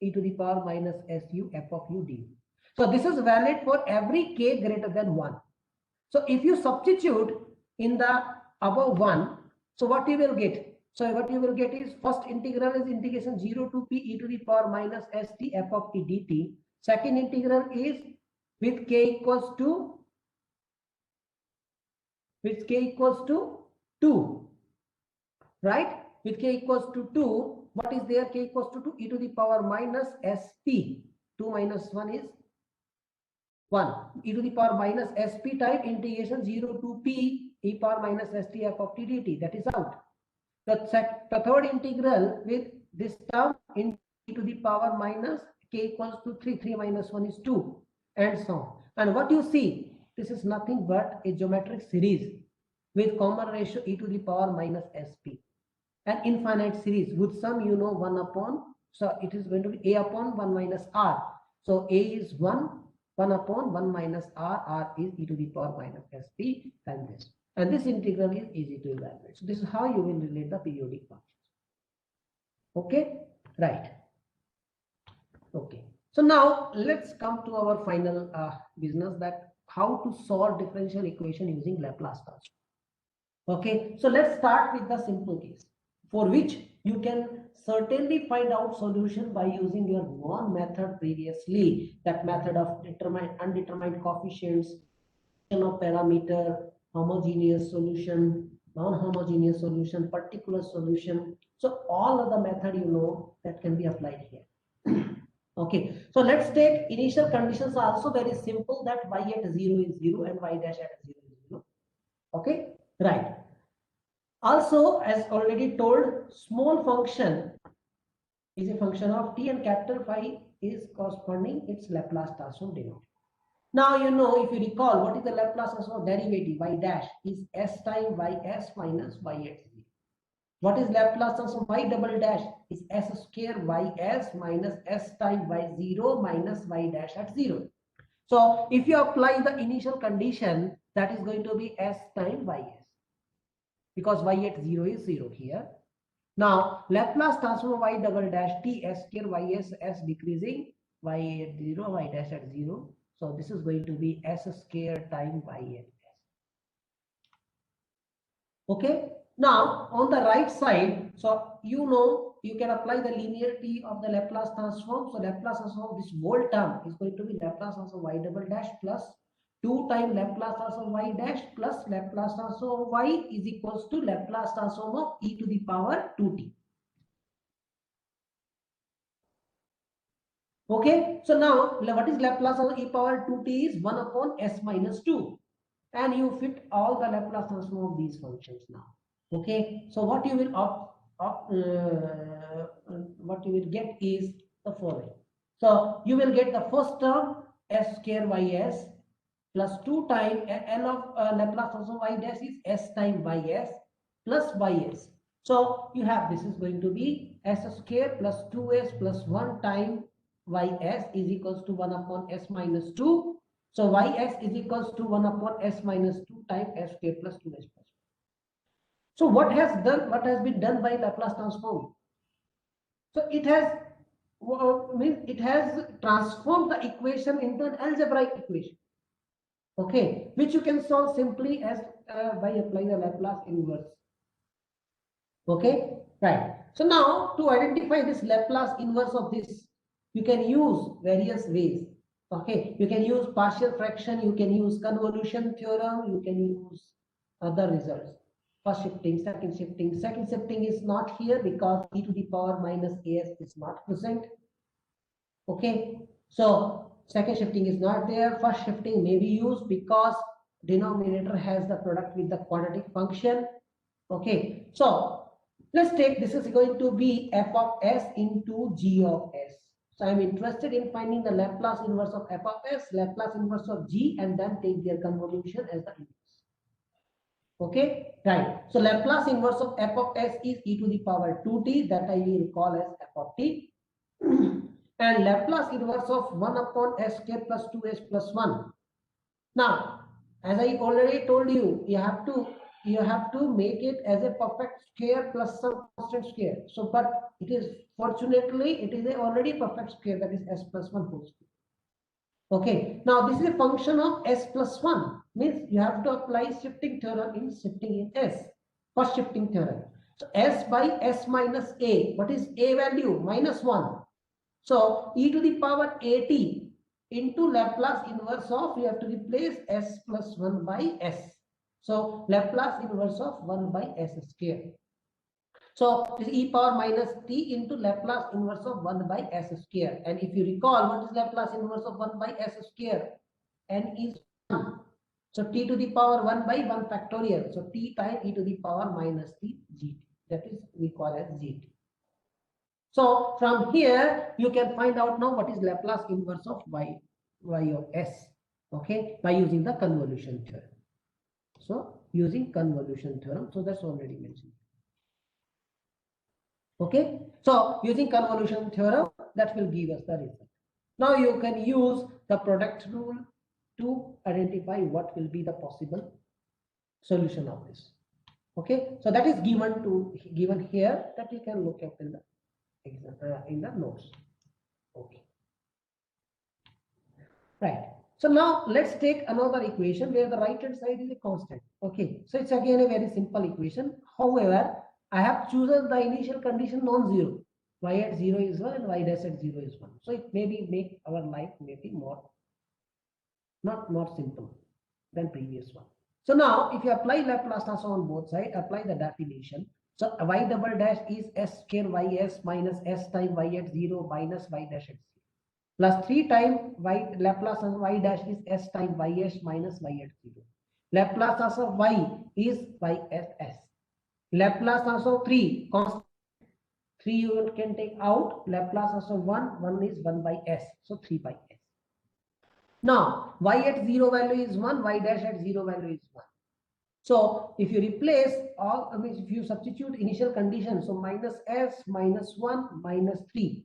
Speaker 1: e to the power minus su f of u du. So this is valid for every k greater than 1. So if you substitute in the above 1, so what you will get? So what you will get is, first integral is integration 0 to p e to the power minus st f of t dt. Second integral is with k equals to 2, right? With k equals to 2, what is there? K equals to 2 e to the power minus sp. 2 minus 1 is 1. E to the power minus sp type integration 0 to p e power minus st f of t dt. That is out. The third integral with this term in e to the power minus k equals to 3. 3 minus 1 is 2, and so on. And what you see, this is nothing but a geometric series with common ratio e to the power minus sp. An infinite series with sum, 1 upon, so it is going to be a upon 1 minus r. So a is 1 upon 1 minus r is e to the power minus sp times this. And this integral is easy to evaluate. So this is how you will relate the periodic functions. Okay, right. Okay. So now let's come to our final business, that how to solve differential equation using Laplace transform. Okay, so let's start with the simple case, for which you can certainly find out solution by using your known method previously, that method of undetermined coefficients, of parameter, homogeneous solution, non-homogeneous solution, particular solution. So all of the method that can be applied here. Okay, so let's take initial conditions are also very simple, that y at 0 is 0 and y dash at 0 is 0. Okay, right. Also, as already told, small function is a function of t, and capital phi is corresponding its Laplace transform denominator. Now, if you recall, what is the Laplace transform derivative? Y dash is s times ys minus y at 0. What is Laplace transform y double dash? Is s square ys minus s times y0 minus y dash at 0. So if you apply the initial condition, that is going to be s times ys, because y at 0 is 0 here. Now Laplace transform of y double dash t s square ys, s decreasing, y at 0, y dash at 0. So this is going to be s square times y at s. Okay, Now on the right side, so you can apply the linearity of the Laplace transform. So Laplace transform of this whole term is going to be Laplace transform y double dash plus 2 times Laplace transform y dash plus Laplace transform of y is equals to Laplace transform of e to the power 2t. Okay, so now what is Laplace of e power 2t is 1 upon s minus 2, and you fit all the Laplace transform of these functions now. Okay, so what you will what you will get is the following. So you will get the first term s square ys plus 2 times L of Laplace transform y dash is s times ys plus ys. So you have this is going to be s square plus 2s plus 1 times ys is equals to 1 upon s minus 2. So ys is equals to 1 upon s minus 2 times s square plus 2s plus 1. So what has been done by Laplace transform? So it has transformed the equation into an algebraic equation. Okay, which you can solve simply as by applying the Laplace inverse. Okay, right. So now to identify this Laplace inverse of this, you can use various ways. Okay, you can use partial fraction, you can use convolution theorem, you can use other results. First shifting, second shifting. Second shifting is not here because e to the power minus as is not present. Okay, so second shifting is not there. First shifting may be used because denominator has the product with the quadratic function. Okay, so let's take this is going to be f of s into g of s. So I'm interested in finding the Laplace inverse of f of s, Laplace inverse of g, and then take their convolution as the inverse. Okay, right. So Laplace inverse of f of s is e to the power 2t, that I will call as f of t. And Laplace inverse of 1 upon s k plus 2s plus 1. Now, as I already told you, you have to make it as a perfect square plus some constant square. So, but it is fortunately it is a already perfect square, that is s plus 1 whole square. Okay, now this is a function of s plus 1, means you have to apply shifting theorem in shifting in s. First shifting theorem. So s by s minus a. What is a value? Minus 1. So e to the power at into Laplace inverse of, you have to replace s plus 1 by s. So Laplace inverse of 1 by s square. So this e power minus t into Laplace inverse of 1 by s square. And if you recall, what is Laplace inverse of 1 by s square? N is 1. So t to the power 1 by 1 factorial. So t times e to the power minus t gt. That is we call as gt. So from here you can find out now what is Laplace inverse of y of s. Okay, by using the convolution theorem. So using convolution theorem. So that's already mentioned. Okay, so using convolution theorem, that will give us the result. Now you can use the product rule to identify what will be the possible solution of this. Okay, so that is given here, that you can look at in the notes. Okay, right. So now let's take another equation where the right hand side is a constant. Okay, so it's again a very simple equation. However, I have chosen the initial condition non-zero. Y at 0 is 1 and y dash at 0 is 1. So it maybe make our life maybe not more simple than previous one. So now if you apply Laplace transform on both sides, apply the definition. So y double dash is s square ys minus s times y at 0 minus y dash at 0. Plus 3 times y Laplace of y dash is s times ys minus y at 0. Laplace of y is y at s. Laplace transform 3, constant 3 you can take out. Laplace of 1 is 1 by s, so 3 by s. Now y at 0 value is 1, y dash at 0 value is 1. So if you replace all, I mean if you substitute initial condition, so minus s minus 1 minus 3,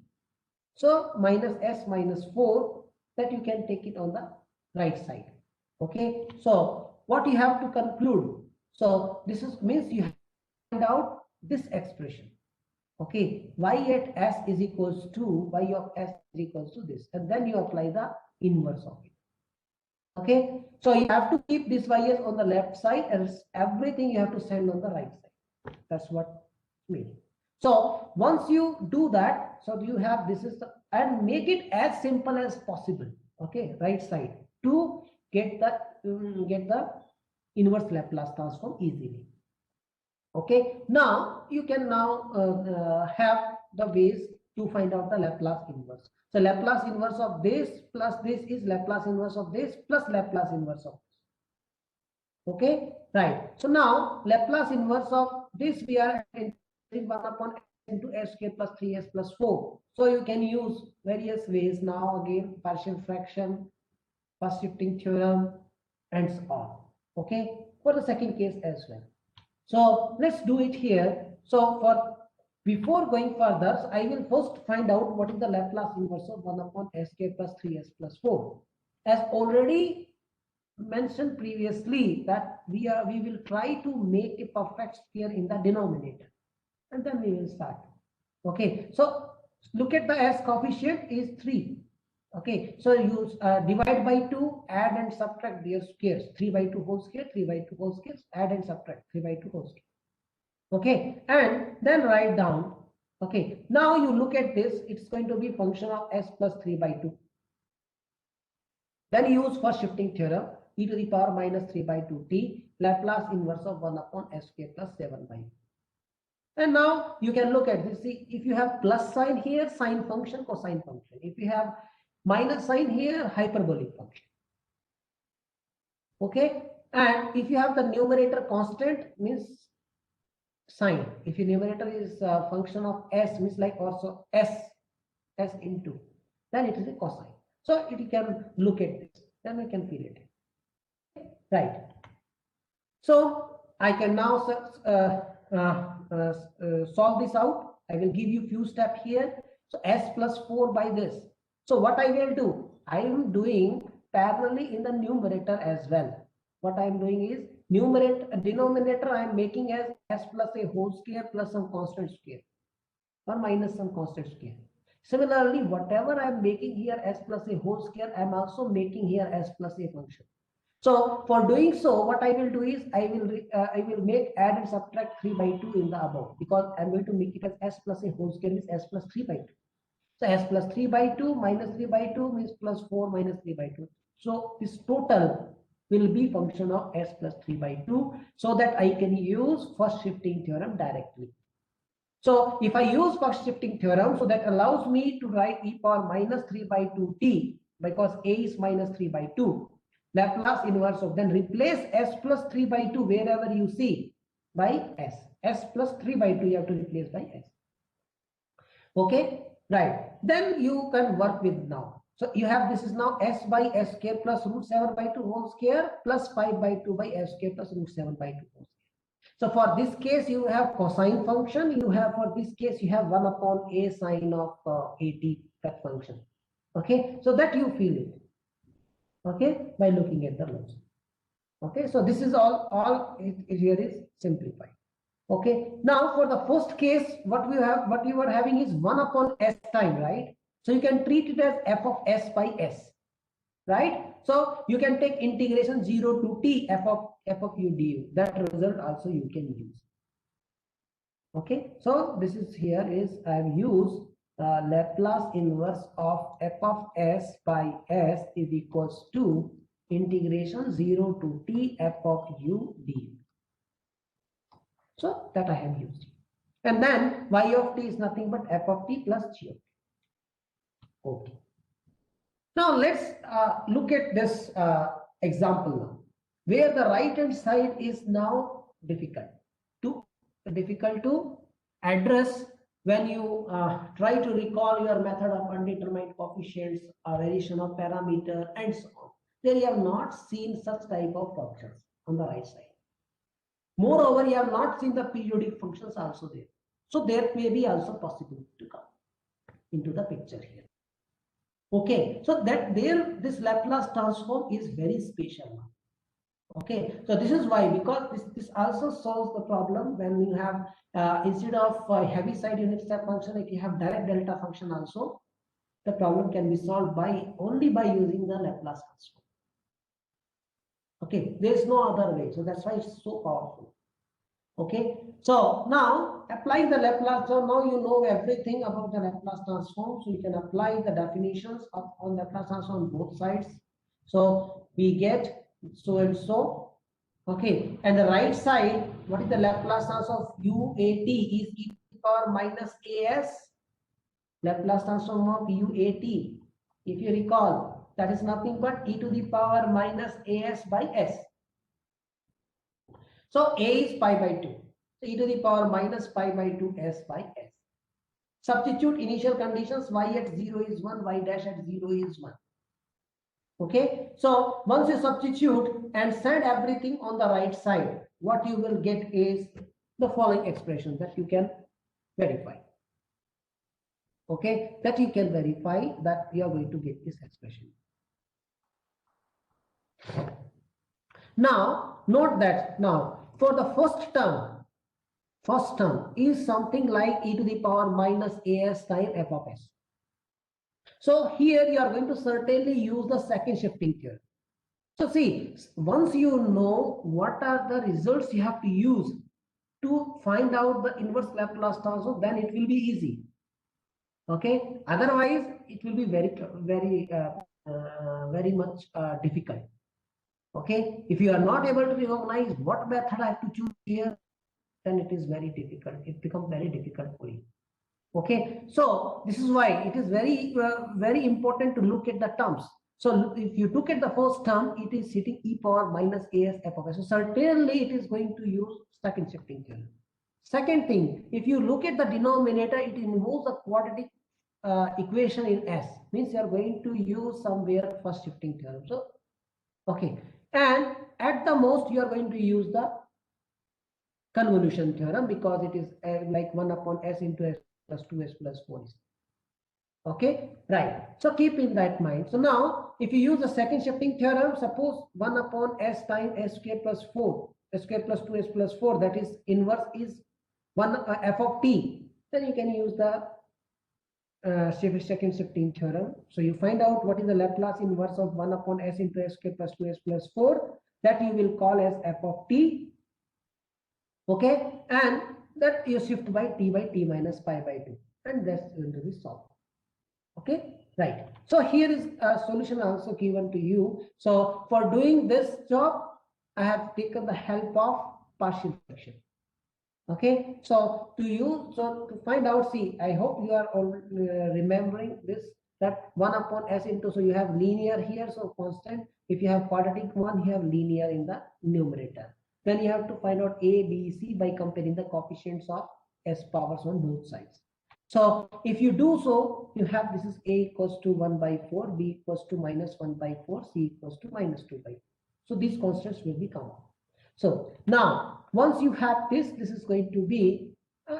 Speaker 1: so minus s minus 4, that you can take it on the right side. Okay, so what you have to conclude, so this is means you have to find out this expression. Okay, y at s is equals to y of s is equals to this, and then you apply the inverse of it. Okay, so you have to keep this ys on the left side and everything you have to send on the right side. That's what mean. So once you do that, so you have this is the, and make it as simple as possible. Okay, right side to get the inverse Laplace transform easily. Okay, now you can now have the ways to find out the Laplace inverse. So Laplace inverse of this plus this is Laplace inverse of this plus Laplace inverse of this. Okay, right. So now Laplace inverse of this we are integrating 1 upon s into s square plus 3s plus 4. So you can use various ways now, again partial fraction, first shifting theorem, and so on. Okay, for the second case as well. So let's do it here. So for before going further, so I will first find out what is the Laplace inverse of 1 upon s square plus 3s plus 4. As already mentioned previously, that we will try to make a perfect square in the denominator, and then we will start. Okay, so look at the s coefficient is 3. Okay, so use divide by 2, add and subtract their squares. 3 by 2 whole square, 3 by 2 whole squares, add and subtract 3 by 2 whole square. Okay, and then write down. Okay, now you look at this, it's going to be function of s plus 3 by 2. Then use first shifting theorem, e to the power minus 3 by 2t, Laplace inverse of 1 upon s square plus 7 by 2. And now you can look at this. See, if you have plus sign here, sine function, cosine function. If you have minus sign here, hyperbolic function. Okay, and if you have the numerator constant, means sine. If your numerator is a function of s, means like also s into, then it is a cosine. So you can look at this, then we can feel it. Right. So I can now solve this out. I will give you few steps here. So s plus 4 by this. So what I will do, I am doing parallelly in the numerator as well. What I am doing is denominator I am making as s plus a whole square plus some constant square or minus some constant square. Similarly, whatever I am making here s plus a whole square, I am also making here s plus a function. So for doing so, what I will do is I will make add and subtract 3 by 2 in the above, because I'm going to make it as s plus a whole square, means s plus 3 by 2. So s plus 3 by 2 minus 3 by 2 means plus 4 minus 3 by 2. So this total will be function of s plus 3 by 2, so that I can use first shifting theorem directly. So if I use first shifting theorem, so that allows me to write e power minus 3 by 2t, because a is minus 3 by 2. Laplace inverse of, then replace s plus 3 by 2 wherever you see by s. S plus 3 by 2 you have to replace by s. Okay, right. Then you can work with now. So you have, this is now s by s square plus root 7 by 2 whole square plus 5 by 2 by s square plus root 7 by 2 whole square. So for this case, you have cosine function. You have, for this case, you have 1 upon a sine of at, that function. Okay, so that you feel it. Okay, by looking at the notes. Okay, so this is all it here is simplified. Okay, now for the first case, what you are having is 1 upon s time, right? So you can treat it as f of s by s, right? So you can take integration 0 to t f of u du. That result also you can use. Okay, so this is here is I have used Laplace inverse of f of s by s is equals to integration 0 to t f of u du. So that I have used. And then y of t is nothing but f of t plus g of t. Okay. Now let's look at this example now, where the right hand side is now difficult to address when you try to recall your method of undetermined coefficients, variation of parameter, and so on. There you have not seen such type of functions on the right side. Moreover, you have not seen the periodic functions also there. So there may be also possible to come into the picture here. Okay, so that there this Laplace transform is very special now. Okay, so this is why, because this also solves the problem when you have instead of heavy side unit step function, if you have direct delta function also, the problem can be solved only by using the Laplace transform. Okay, there is no other way, so that's why it's so powerful. Okay, so now apply the Laplace. So now you know everything about the Laplace transform. So you can apply the definitions of on Laplace transform on both sides. So we get so and so. Okay, and the right side, what is the Laplace transform of UAT is e to the power minus AS. Laplace transform of UAT, if you recall, that is nothing but e to the power minus AS by S. So A is pi by 2. So e to the power minus pi by 2 S by S. Substitute initial conditions, y at 0 is 1, y dash at 0 is 1. Okay, so once you substitute and send everything on the right side, what you will get is the following expression that you can verify. Okay, that you can verify that you are going to get this expression. Now, note that now for the first term is something like e to the power minus as time f of s. So here you are going to certainly use the second shifting theorem. So see, once you know what are the results you have to use to find out the inverse Laplace transform, then it will be easy. Okay, otherwise it will be very much difficult. Okay, if you are not able to recognize what method I have to choose here, then it is very difficult. It becomes very difficult for you. Okay, so this is why it is very important to look at the terms. So if you look at the first term, it is sitting e power minus as f of s. So certainly it is going to use second shifting theorem. Second thing, if you look at the denominator, it involves a quadratic equation in S. Means you are going to use somewhere first shifting theorem. So okay, and at the most you are going to use the convolution theorem because it is like 1 upon s into s plus 2s plus 4 is. Okay, right. So keep in that mind. So now if you use the second shifting theorem, suppose 1 upon s times s square plus 4, s square plus 2s plus 4, that is inverse is 1 f of t, then you can use the second shifting theorem. So you find out what is the Laplace inverse of 1 upon s into s square plus 2s plus 4, that you will call as f of t. Okay, and that you shift by t minus pi by 2, and that's going to be solved. Okay, right. So here is a solution also given to you. So for doing this job, I have taken the help of partial fraction. Okay, so to find out, see, I hope you are all remembering this, that 1 upon s into, so you have linear here, so constant. If you have quadratic one, you have linear in the numerator. Then you have to find out a, b, c by comparing the coefficients of s powers on both sides. So if you do so, you have this is a equals to 1 by 4, b equals to minus 1 by 4, c equals to minus 2 by 4. So these constants will be common. So now once you have this is going to be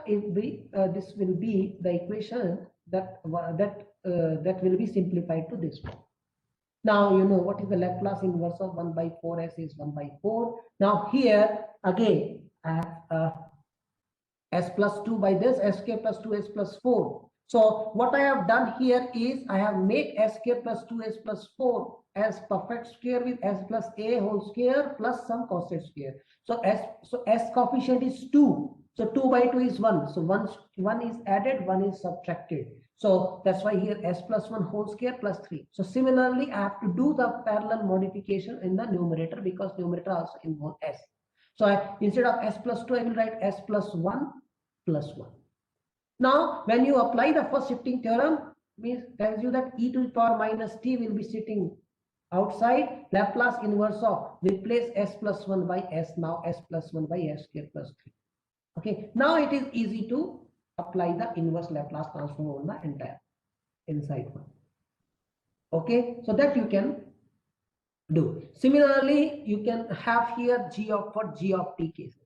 Speaker 1: this will be the equation that will be simplified to this one. Now you know what is the Laplace inverse of 1 by 4s is 1 by 4. Now here again I have s plus 2 by this s square plus 2s plus 4. So what I have done here is I have made s square plus 2s plus 4 as perfect square with s plus a whole square plus some constant square. So s coefficient is 2. So 2 by 2 is 1. So one is added, one is subtracted. So that's why here s plus 1 whole square plus 3. So similarly, I have to do the parallel modification in the numerator because numerator also involves s. So instead of s plus 2, I will write s plus 1 plus 1. Now, when you apply the first shifting theorem, means tells you that e to the power minus t will be sitting outside. Laplace inverse of replace s plus 1 by s, now s plus 1 by s square plus 3. Okay, now it is easy to apply the inverse Laplace transform on the entire inside one. Okay, so that you can do. Similarly, you can have here g of t cases.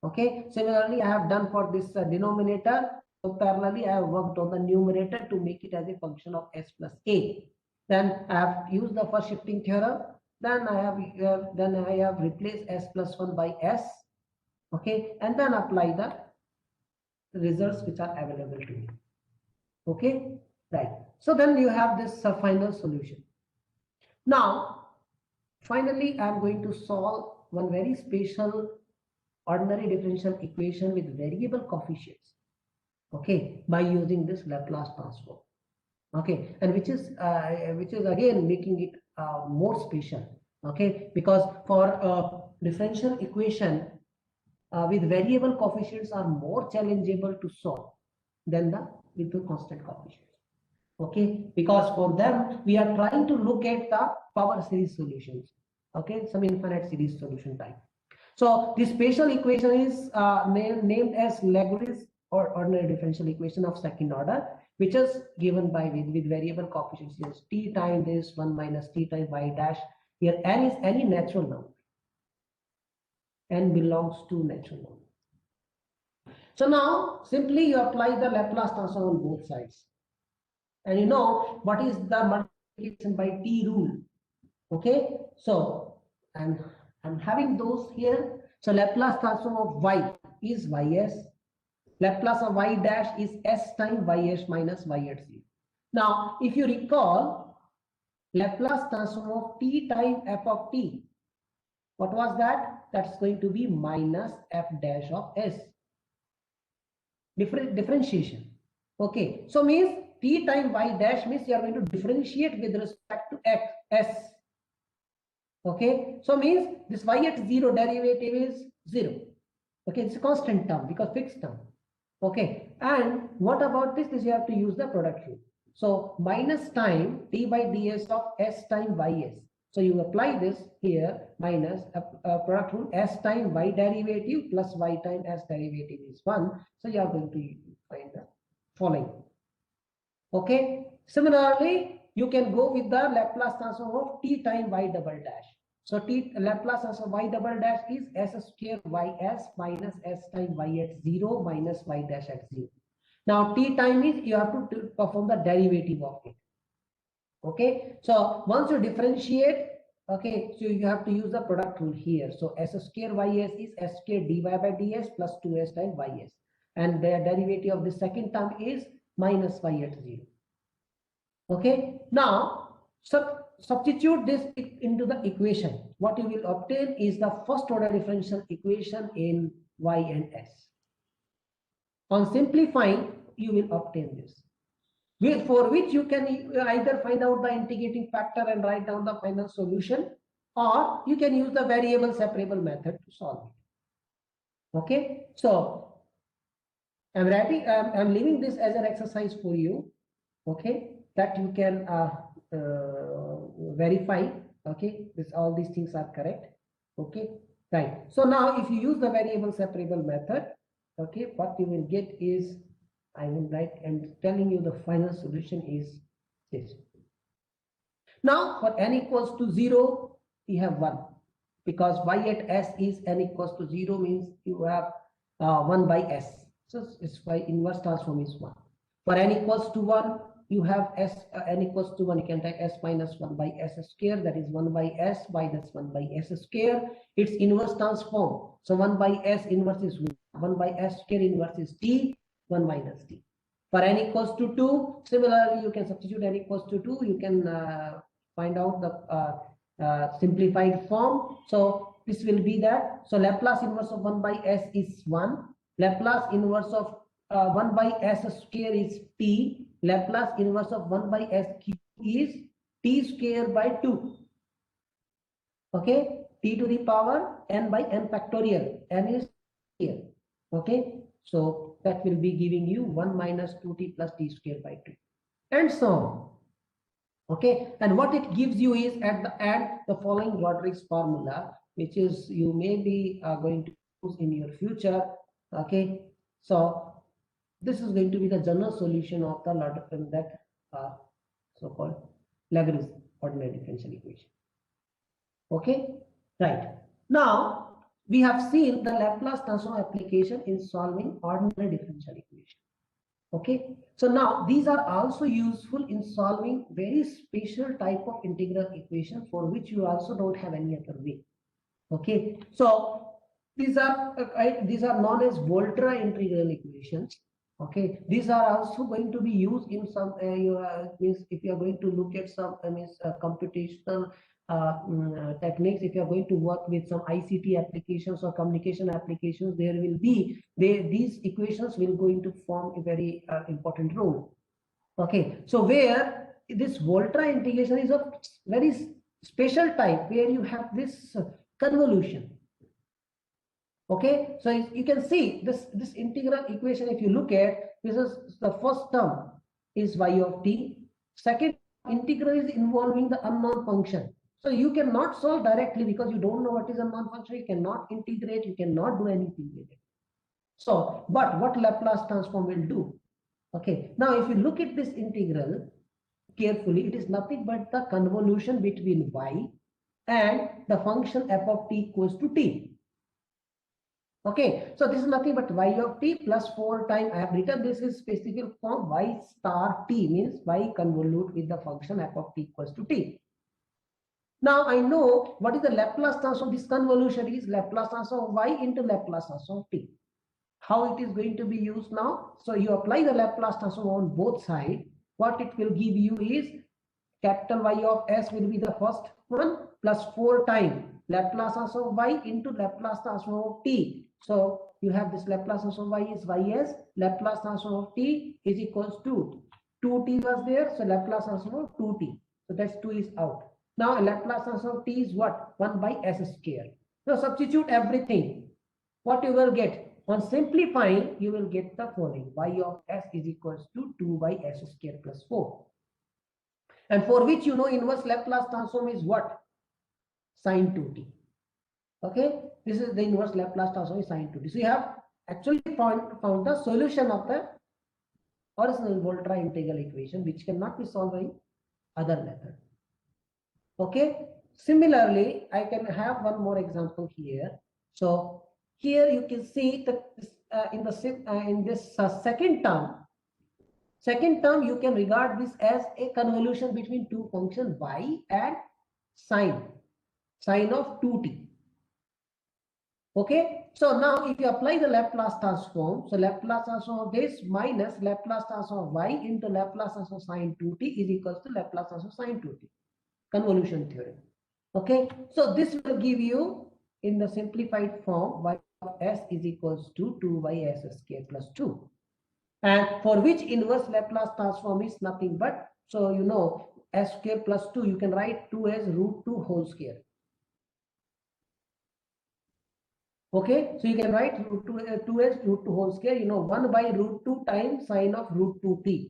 Speaker 1: Okay, similarly, I have done for this denominator. So parallelly, I have worked on the numerator to make it as a function of s plus a. Then I have used the first shifting theorem. Then I have replaced s plus 1 by s. Okay, and then apply the results which are available to me. Okay, right. So then you have this final solution. Now, finally, I am going to solve one very special ordinary differential equation with variable coefficients, okay, by using this Laplace transform, okay, and which is again making it more special, okay, because for differential equation with variable coefficients are more challengeable to solve than the with the constant coefficients, okay, because for them we are trying to look at the power series solutions, okay, some infinite series solution type. So this spatial equation is named as Lagrange or ordinary differential equation of second order, which is given by with variable coefficients. Yes, t times this 1 minus t times y dash. Here n is any natural number. N belongs to natural number. So now simply you apply the Laplace transform on both sides. And you know what is the multiplication by t rule. Okay, so I'm having those here. So Laplace transform of y is ys. Laplace of y dash is s times ys minus y at 0. Now, if you recall, Laplace transform of t times f of t, what was that? That's going to be minus f dash of s. Differentiation. Okay, so means t times y dash means you are going to differentiate with respect to s. Okay, so means this y at 0 derivative is 0. Okay, it's a constant term because fixed term. Okay, and what about this? This you have to use the product rule. So minus time d by ds of s times ys. So you apply this here, minus product rule, s times y derivative plus y times s derivative is 1. So you are going to find the following. Okay, similarly you can go with the Laplace transform of t times y double dash. So Laplace transform y double dash is s square ys minus s times y at 0 minus y dash at 0. Now t time is you have to perform the derivative of it. Okay, so once you differentiate, okay, so you have to use the product rule here. So s square ys is s square dy by ds plus 2s times ys, and the derivative of the second term is minus y at 0. Okay, now substitute this into the equation. What you will obtain is the first order differential equation in y and s. On simplifying, you will obtain this, for which you can either find out the integrating factor and write down the final solution, or you can use the variable separable method to solve it. Okay, so I'm leaving this as an exercise for you, okay, that you can verify, okay, all these things are correct. Okay, right. So now if you use the variable separable method, okay, what you will get is, I will write and telling you the final solution is this. Now for n equals to 0, you have 1, because y at s is n equals to 0 means you have 1 by s. So it's why inverse transform is 1. For n equals to 1, you have n equals to 1, you can take s minus 1 by s square, that is 1 by s minus 1 by s square. Its inverse transform. So 1 by s inverse is 1 by s square inverse is t, 1 minus t. For n equals to 2, similarly you can substitute n equals to 2, you can find out the simplified form. So this will be that. So Laplace inverse of 1 by s is 1. Laplace inverse of 1 by s square is t. Laplace inverse of 1 by s cube is t square by 2. Okay, t to the power n by n factorial. N is here. Okay, so that will be giving you 1 minus 2t plus t square by 2, and so on. Okay, and what it gives you is at the end the following Rodriguez formula, which is you may be going to use in your future. Okay, so this is going to be the general solution of the so-called Lagrange ordinary differential equation. Okay, right. Now we have seen the Laplace transform application in solving ordinary differential equation. Okay, so now these are also useful in solving very special type of integral equation for which you also don't have any other way. Okay, so these are known as Volterra integral equations. Okay, these are also going to be used in some means if you are going to look at some computational techniques, if you are going to work with some ICT applications or communication applications, there will be these equations will going to form a very important role. Okay, so where this Volta integration is of very special type, where you have this convolution. Okay, so you can see this integral equation. If you look at, this is the first term is y of t. Second integral is involving the unknown function. So you cannot solve directly because you don't know what is unknown function. You cannot integrate. You cannot do anything with it. So, but what Laplace transform will do? Okay, now if you look at this integral carefully, it is nothing but the convolution between y and the function f of t equals to t. Okay, so this is nothing but y of t plus 4 times, I have written this is specific form y star t, means y convolute with the function f of t equals to t. Now I know what is the Laplace transform. This convolution is Laplace transform of y into Laplace transform of t. How it is going to be used now? So you apply the Laplace transform on both sides. What it will give you is capital Y of s will be the first one plus 4 times Laplace transform of y into Laplace transform of t. So you have this Laplace transform of y is ys, Laplace transform of t is equals to 2t was there, so Laplace transform of 2t. So that's 2 is out. Now Laplace transform of t is what? 1 by s square. Now substitute everything. What you will get? On simplifying, you will get the following: y of s is equals to 2 by s square plus 4. And for which you know inverse Laplace transform is what? Sine 2t. Okay, this is the inverse Laplace transform is sine 2t. So you have actually found the solution of the original Volta integral equation, which cannot be solved by other method. Okay, similarly, I can have one more example here. So here you can see that in this second term, you can regard this as a convolution between two functions y and sine of 2t. Okay, so now if you apply the Laplace transform, so Laplace transform of this minus Laplace transform of y into Laplace transform of sine 2t is equals to Laplace transform of sine 2t. Convolution theorem. Okay, so this will give you in the simplified form y of s is equals to 2y s square plus 2. And for which inverse Laplace transform is nothing but, so you know, s square plus 2, you can write 2 as root 2 whole square. Okay, so you can write root 2 as root 2 whole square, you know, 1 by root 2 times sine of root 2t.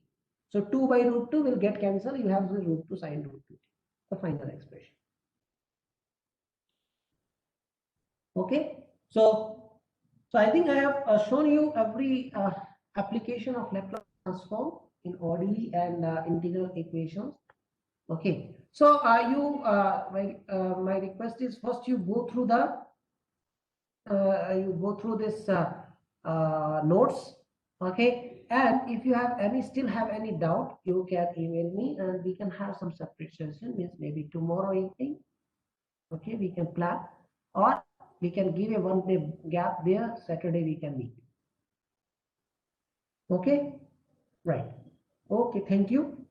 Speaker 1: So 2 by root 2 will get cancelled, you have the root 2 sine root 2t, the final expression. Okay, so I think I have shown you every application of Laplace transform in ODE and integral equations. Okay, so my request is first you go through the this notes. Okay, and if you have still have any doubt, you can email me and we can have some separate session, means maybe tomorrow evening. Okay, we can plan, or we can give a 1 day gap there. Saturday we can meet. Okay, right. Okay, thank you.